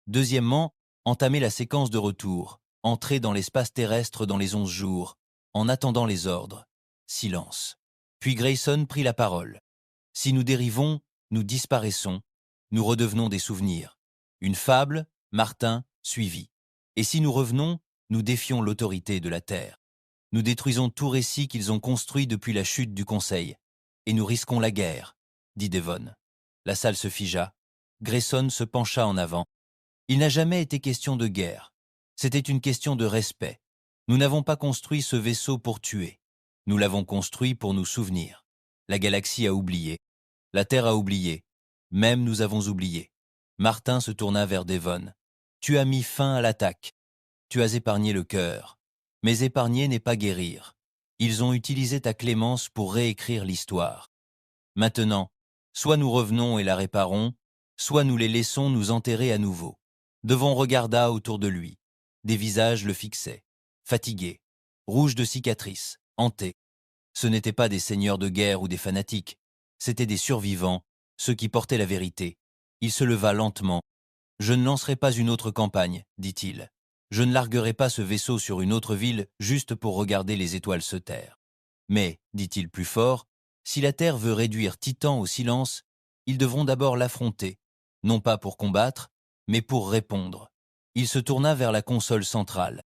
Deuxièmement, entamer la séquence de retour, entrer dans l'espace terrestre dans les 11 jours, en attendant les ordres. Silence. Puis Grayson prit la parole. Si nous dérivons, nous disparaissons, nous redevenons des souvenirs. Une fable, Martin, suivit. Et si nous revenons, nous défions l'autorité de la Terre. Nous détruisons tout récit qu'ils ont construit depuis la chute du Conseil. Et nous risquons la guerre, dit Devon. La salle se figea. Grayson se pencha en avant. Il n'a jamais été question de guerre. C'était une question de respect. Nous n'avons pas construit ce vaisseau pour tuer. Nous l'avons construit pour nous souvenir. La galaxie a oublié. La Terre a oublié. Même nous avons oublié. Martin se tourna vers Devon. Tu as mis fin à l'attaque. Tu as épargné le cœur. Mais épargner n'est pas guérir. Ils ont utilisé ta clémence pour réécrire l'histoire. Maintenant, soit nous revenons et la réparons, soit nous les laissons nous enterrer à nouveau. Devon regarda autour de lui. Des visages le fixaient, fatigués, rouges de cicatrices, hantés. Ce n'étaient pas des seigneurs de guerre ou des fanatiques, c'étaient des survivants, ceux qui portaient la vérité. Il se leva lentement. « Je ne lancerai pas une autre campagne, dit-il. Je ne larguerai pas ce vaisseau sur une autre ville juste pour regarder les étoiles se taire. Mais, dit-il plus fort, si la Terre veut réduire Titan au silence, ils devront d'abord l'affronter, non pas pour combattre, mais pour répondre. » Il se tourna vers la console centrale.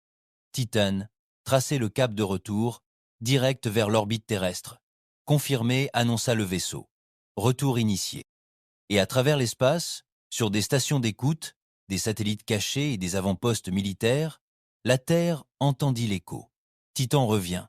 Titan traçait le cap de retour, direct vers l'orbite terrestre. Confirmé, annonça le vaisseau. Retour initié. Et à travers l'espace, sur des stations d'écoute, des satellites cachés et des avant-postes militaires, la Terre entendit l'écho. Titan revient.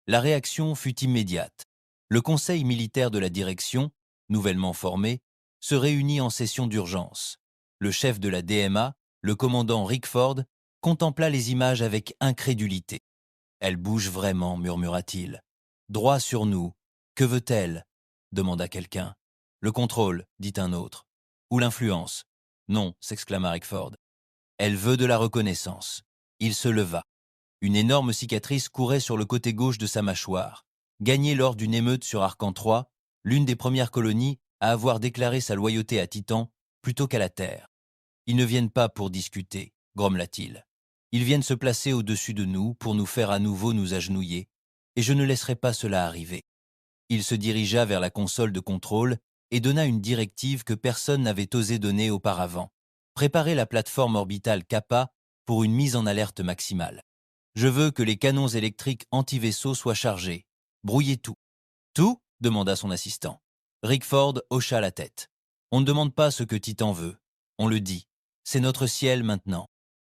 La réaction fut immédiate. Le conseil militaire de la direction, nouvellement formé, se réunit en session d'urgence. Le chef de la DMA, le commandant Rickford, contempla les images avec incrédulité. « Elle bouge vraiment, murmura-t-il. Droit sur nous. Que veut-elle » demanda quelqu'un. « Le contrôle, dit un autre. Ou l'influence. Non, s'exclama Rickford. Elle veut de la reconnaissance. Il se leva. Une énorme cicatrice courait sur le côté gauche de sa mâchoire. Gagnée lors d'une émeute sur Arcan 3, l'une des premières colonies à avoir déclaré sa loyauté à Titan plutôt qu'à la Terre. Ils ne viennent pas pour discuter, grommela-t-il. Ils viennent se placer au-dessus de nous pour nous faire à nouveau nous agenouiller, et je ne laisserai pas cela arriver. Il se dirigea vers la console de contrôle et donna une directive que personne n'avait osé donner auparavant. Préparez la plateforme orbitale Kappa pour une mise en alerte maximale. Je veux que les canons électriques anti-vaisseaux soient chargés. Brouillez tout. Tout ? Demanda son assistant. Rickford hocha la tête. On ne demande pas ce que Titan veut. On le dit. C'est notre ciel maintenant.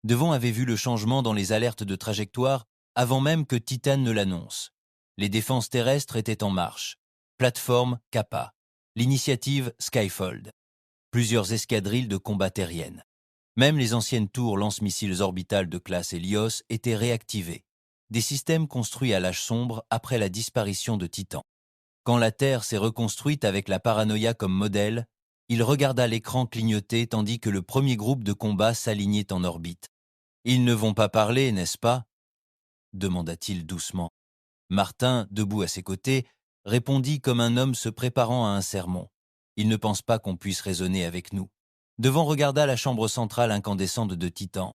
Devon avait vu le changement dans les alertes de trajectoire avant même que Titan ne l'annonce. Les défenses terrestres étaient en marche. Plateforme Kappa. L'initiative Skyfold. Plusieurs escadrilles de combat terriennes. Même les anciennes tours lance-missiles orbitales de classe Helios étaient réactivées. Des systèmes construits à l'âge sombre après la disparition de Titan. Quand la Terre s'est reconstruite avec la paranoïa comme modèle, il regarda l'écran clignoter tandis que le premier groupe de combat s'alignait en orbite. « Ils ne vont pas parler, n'est-ce pas » demanda-t-il doucement. Martin, debout à ses côtés, répondit comme un homme se préparant à un sermon. « Ils ne pensent pas qu'on puisse raisonner avec nous. Devon regarda la chambre centrale incandescente de Titan.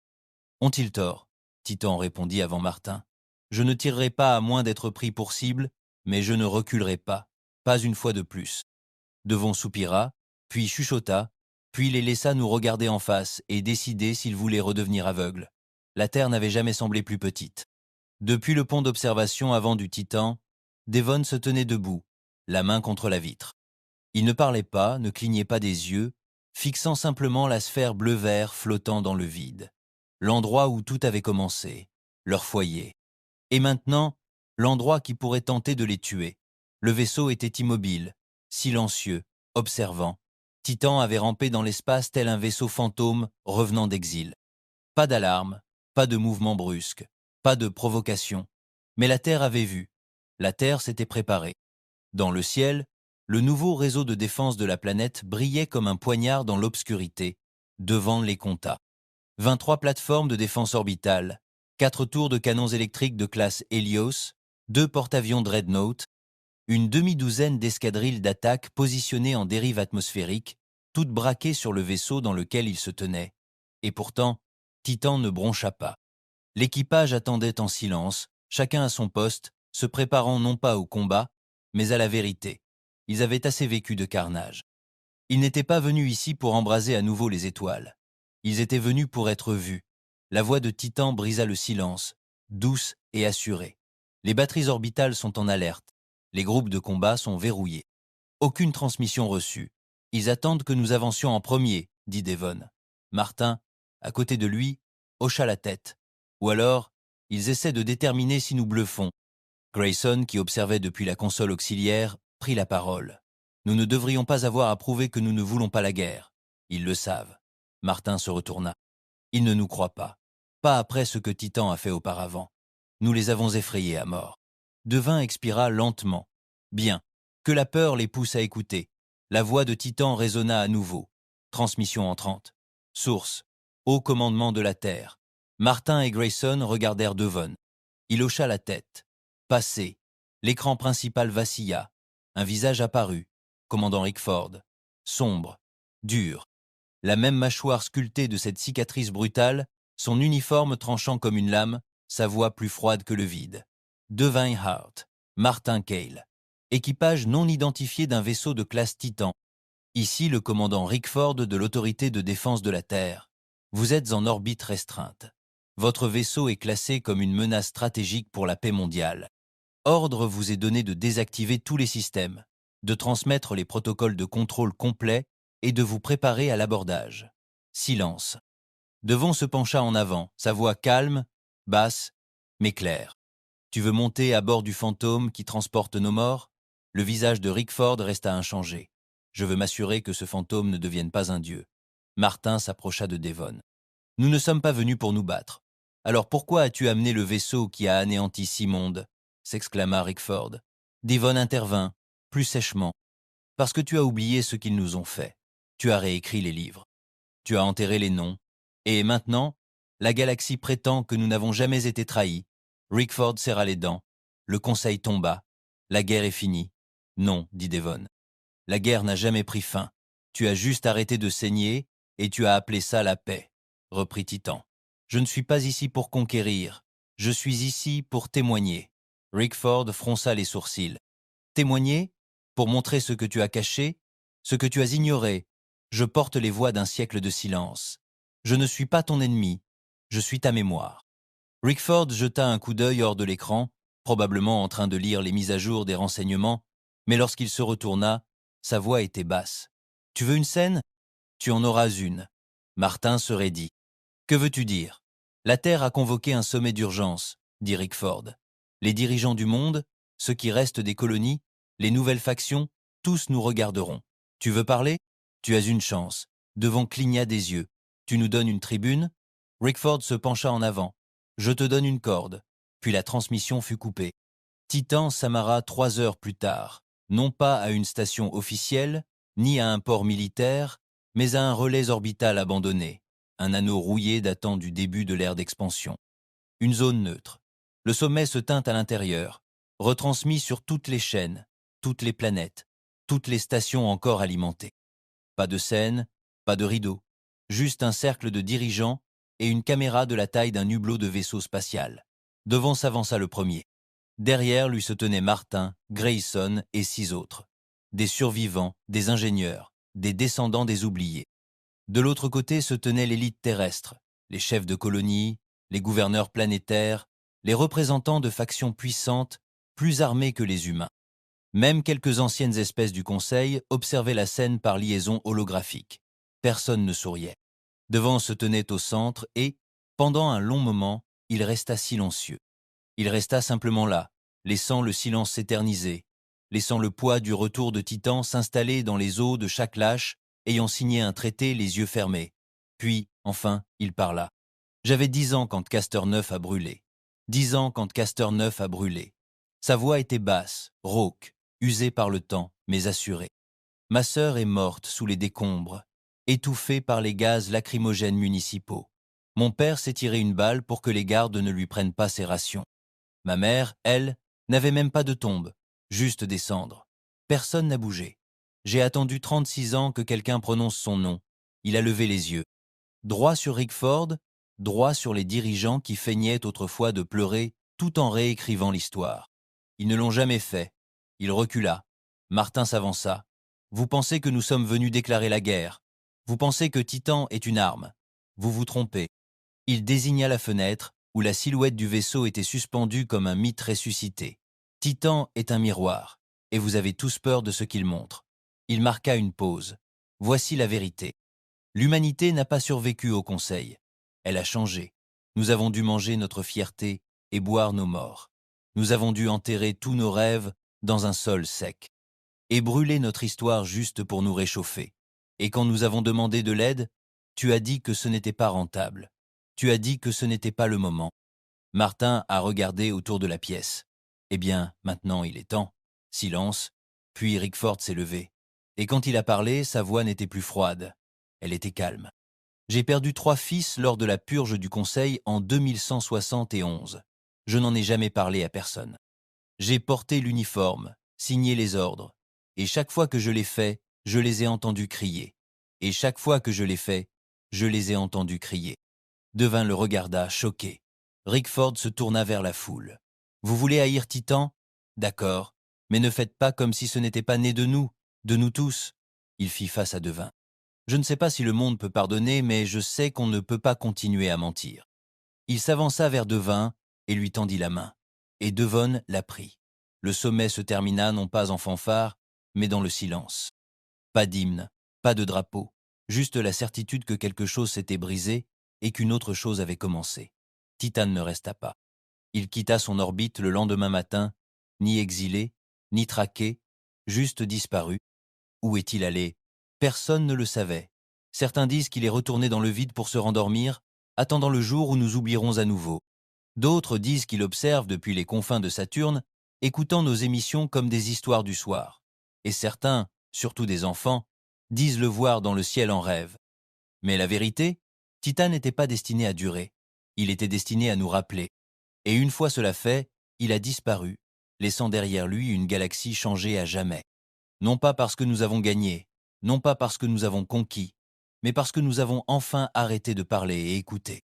Ont-ils tort? Titan répondit avant Martin. Je ne tirerai pas à moins d'être pris pour cible, mais je ne reculerai pas une fois de plus. Devon soupira, puis chuchota, puis les laissa nous regarder en face et décider s'ils voulaient redevenir aveugles. La Terre n'avait jamais semblé plus petite. Depuis le pont d'observation avant du Titan, Devon se tenait debout, la main contre la vitre. Il ne parlait pas, ne clignait pas des yeux, fixant simplement la sphère bleu-vert flottant dans le vide. L'endroit où tout avait commencé, leur foyer. Et maintenant, l'endroit qui pourrait tenter de les tuer. Le vaisseau était immobile, silencieux, observant. Titan avait rampé dans l'espace tel un vaisseau fantôme revenant d'exil. Pas d'alarme, pas de mouvement brusque, pas de provocation. Mais la Terre avait vu. La Terre s'était préparée. Dans le ciel, le nouveau réseau de défense de la planète brillait comme un poignard dans l'obscurité, devant les Contas. 23 plateformes de défense orbitale, 4 tours de canons électriques de classe Helios, 2 porte-avions Dreadnought, une demi-douzaine d'escadrilles d'attaque positionnées en dérive atmosphérique, toutes braquées sur le vaisseau dans lequel il se tenait. Et pourtant, Titan ne broncha pas. L'équipage attendait en silence, chacun à son poste, se préparant non pas au combat, mais à la vérité. Ils avaient assez vécu de carnage. Ils n'étaient pas venus ici pour embraser à nouveau les étoiles. Ils étaient venus pour être vus. La voix de Titan brisa le silence, douce et assurée. Les batteries orbitales sont en alerte. Les groupes de combat sont verrouillés. Aucune transmission reçue. Ils attendent que nous avancions en premier, dit Devon. Martin, à côté de lui, hocha la tête. Ou alors, ils essaient de déterminer si nous bluffons. Grayson, qui observait depuis la console auxiliaire, prit la parole. Nous ne devrions pas avoir à prouver que nous ne voulons pas la guerre. Ils le savent. Martin se retourna. Ils ne nous croient pas. Pas après ce que Titan a fait auparavant. Nous les avons effrayés à mort. Devin expira lentement. Bien. Que la peur les pousse à écouter. La voix de Titan résonna à nouveau. Transmission entrante. Source. Haut commandement de la Terre. Martin et Grayson regardèrent Devon. Il hocha la tête. Passé. L'écran principal vacilla. Un visage apparut. Commandant Rickford. Sombre. Dur. La même mâchoire sculptée de cette cicatrice brutale, son uniforme tranchant comme une lame, sa voix plus froide que le vide. Devin Hart. Martin Cale. Équipage non identifié d'un vaisseau de classe Titan. Ici le commandant Rickford de l'autorité de défense de la Terre. Vous êtes en orbite restreinte. Votre vaisseau est classé comme une menace stratégique pour la paix mondiale. Ordre vous est donné de désactiver tous les systèmes, de transmettre les protocoles de contrôle complets et de vous préparer à l'abordage. Silence. Devon se pencha en avant, sa voix calme, basse, mais claire. Tu veux monter à bord du fantôme qui transporte nos morts? Le visage de Rickford resta inchangé. Je veux m'assurer que ce fantôme ne devienne pas un dieu. Martin s'approcha de Devon. Nous ne sommes pas venus pour nous battre. Alors pourquoi as-tu amené le vaisseau qui a anéanti 6 mondes? S'exclama Rickford. Devon intervint, plus sèchement. Parce que tu as oublié ce qu'ils nous ont fait. Tu as réécrit les livres. Tu as enterré les noms. Et maintenant, la galaxie prétend que nous n'avons jamais été trahis. Rickford serra les dents. Le conseil tomba. La guerre est finie. Non, dit Devon. La guerre n'a jamais pris fin. Tu as juste arrêté de saigner et tu as appelé ça la paix, reprit Titan. Je ne suis pas ici pour conquérir. Je suis ici pour témoigner. Rickford fronça les sourcils. Témoigner? Pour montrer ce que tu as caché, ce que tu as ignoré. Je porte les voix d'un siècle de silence. Je ne suis pas ton ennemi. Je suis ta mémoire. Rickford jeta un coup d'œil hors de l'écran, probablement en train de lire les mises à jour des renseignements, mais lorsqu'il se retourna, sa voix était basse. Tu veux une scène? Tu en auras une. Martin se raidit. Que veux-tu dire? La Terre a convoqué un sommet d'urgence, dit Rickford. Les dirigeants du monde, ceux qui restent des colonies, les nouvelles factions, tous nous regarderont. Tu veux parler? Tu as une chance. Devon cligna des yeux. Tu nous donnes une tribune? Rickford se pencha en avant. Je te donne une corde. Puis la transmission fut coupée. Titan s'amarra 3 heures plus tard, non pas à une station officielle, ni à un port militaire, mais à un relais orbital abandonné, un anneau rouillé datant du début de l'ère d'expansion. Une zone neutre. Le sommet se tint à l'intérieur, retransmis sur toutes les chaînes, toutes les planètes, toutes les stations encore alimentées. Pas de scène, pas de rideau, juste un cercle de dirigeants et une caméra de la taille d'un hublot de vaisseau spatial. Devant s'avança le premier. Derrière lui se tenaient Martin, Grayson et 6 autres. Des survivants, des ingénieurs, des descendants des oubliés. De l'autre côté se tenait l'élite terrestre, les chefs de colonies, les gouverneurs planétaires, les représentants de factions puissantes, plus armés que les humains. Même quelques anciennes espèces du Conseil observaient la scène par liaison holographique. Personne ne souriait. Devant se tenait au centre et, pendant un long moment, il resta silencieux. Il resta simplement là, laissant le silence s'éterniser, laissant le poids du retour de Titan s'installer dans les os de chaque lâche, ayant signé un traité les yeux fermés. Puis, enfin, il parla. J'avais 10 ans quand Castor 9 a brûlé. 10 ans quand Castor 9 a brûlé. Sa voix était basse, rauque, usée par le temps, mais assurée. Ma sœur est morte sous les décombres, étouffée par les gaz lacrymogènes municipaux. Mon père s'est tiré une balle pour que les gardes ne lui prennent pas ses rations. Ma mère, elle, n'avait même pas de tombe, juste des cendres. Personne n'a bougé. J'ai attendu 36 ans que quelqu'un prononce son nom. Il a levé les yeux. Droit sur Rickford, droit sur les dirigeants qui feignaient autrefois de pleurer tout en réécrivant l'histoire. Ils ne l'ont jamais fait. Il recula. Martin s'avança. Vous pensez que nous sommes venus déclarer la guerre. Vous pensez que Titan est une arme. Vous vous trompez. Il désigna la fenêtre, où la silhouette du vaisseau était suspendue comme un mythe ressuscité. Titan est un miroir, et vous avez tous peur de ce qu'il montre. Il marqua une pause. Voici la vérité. L'humanité n'a pas survécu au Conseil. Elle a changé. Nous avons dû manger notre fierté et boire nos morts. Nous avons dû enterrer tous nos rêves dans un sol sec. Et brûler notre histoire juste pour nous réchauffer. Et quand nous avons demandé de l'aide, tu as dit que ce n'était pas rentable. Tu as dit que ce n'était pas le moment. Martin a regardé autour de la pièce. Eh bien, maintenant il est temps. Silence. Puis Rickford s'est levé. Et quand il a parlé, sa voix n'était plus froide. Elle était calme. J'ai perdu 3 fils lors de la purge du Conseil en 2171. Je n'en ai jamais parlé à personne. J'ai porté l'uniforme, signé les ordres. Et chaque fois que je l'ai fait, je les ai entendus crier. Et chaque fois que je l'ai fait, je les ai entendus crier. Devin le regarda, choqué. Rickford se tourna vers la foule. Vous voulez haïr Titan? D'accord, mais ne faites pas comme si ce n'était pas né de nous tous. Il fit face à Devin. Je ne sais pas si le monde peut pardonner, mais je sais qu'on ne peut pas continuer à mentir. Il s'avança vers Devin et lui tendit la main. Et Devon la prit. Le sommet se termina non pas en fanfare, mais dans le silence. Pas d'hymne, pas de drapeau, juste la certitude que quelque chose s'était brisé et qu'une autre chose avait commencé. Titan ne resta pas. Il quitta son orbite le lendemain matin, ni exilé, ni traqué, juste disparu. Où est-il allé? Personne ne le savait. Certains disent qu'il est retourné dans le vide pour se rendormir, attendant le jour où nous oublierons à nouveau. D'autres disent qu'il observe depuis les confins de Saturne, écoutant nos émissions comme des histoires du soir. Et certains, surtout des enfants, disent le voir dans le ciel en rêve. Mais la vérité, Titan n'était pas destiné à durer. Il était destiné à nous rappeler. Et une fois cela fait, il a disparu, laissant derrière lui une galaxie changée à jamais. Non pas parce que nous avons gagné, non pas parce que nous avons conquis, mais parce que nous avons enfin arrêté de parler et écouter.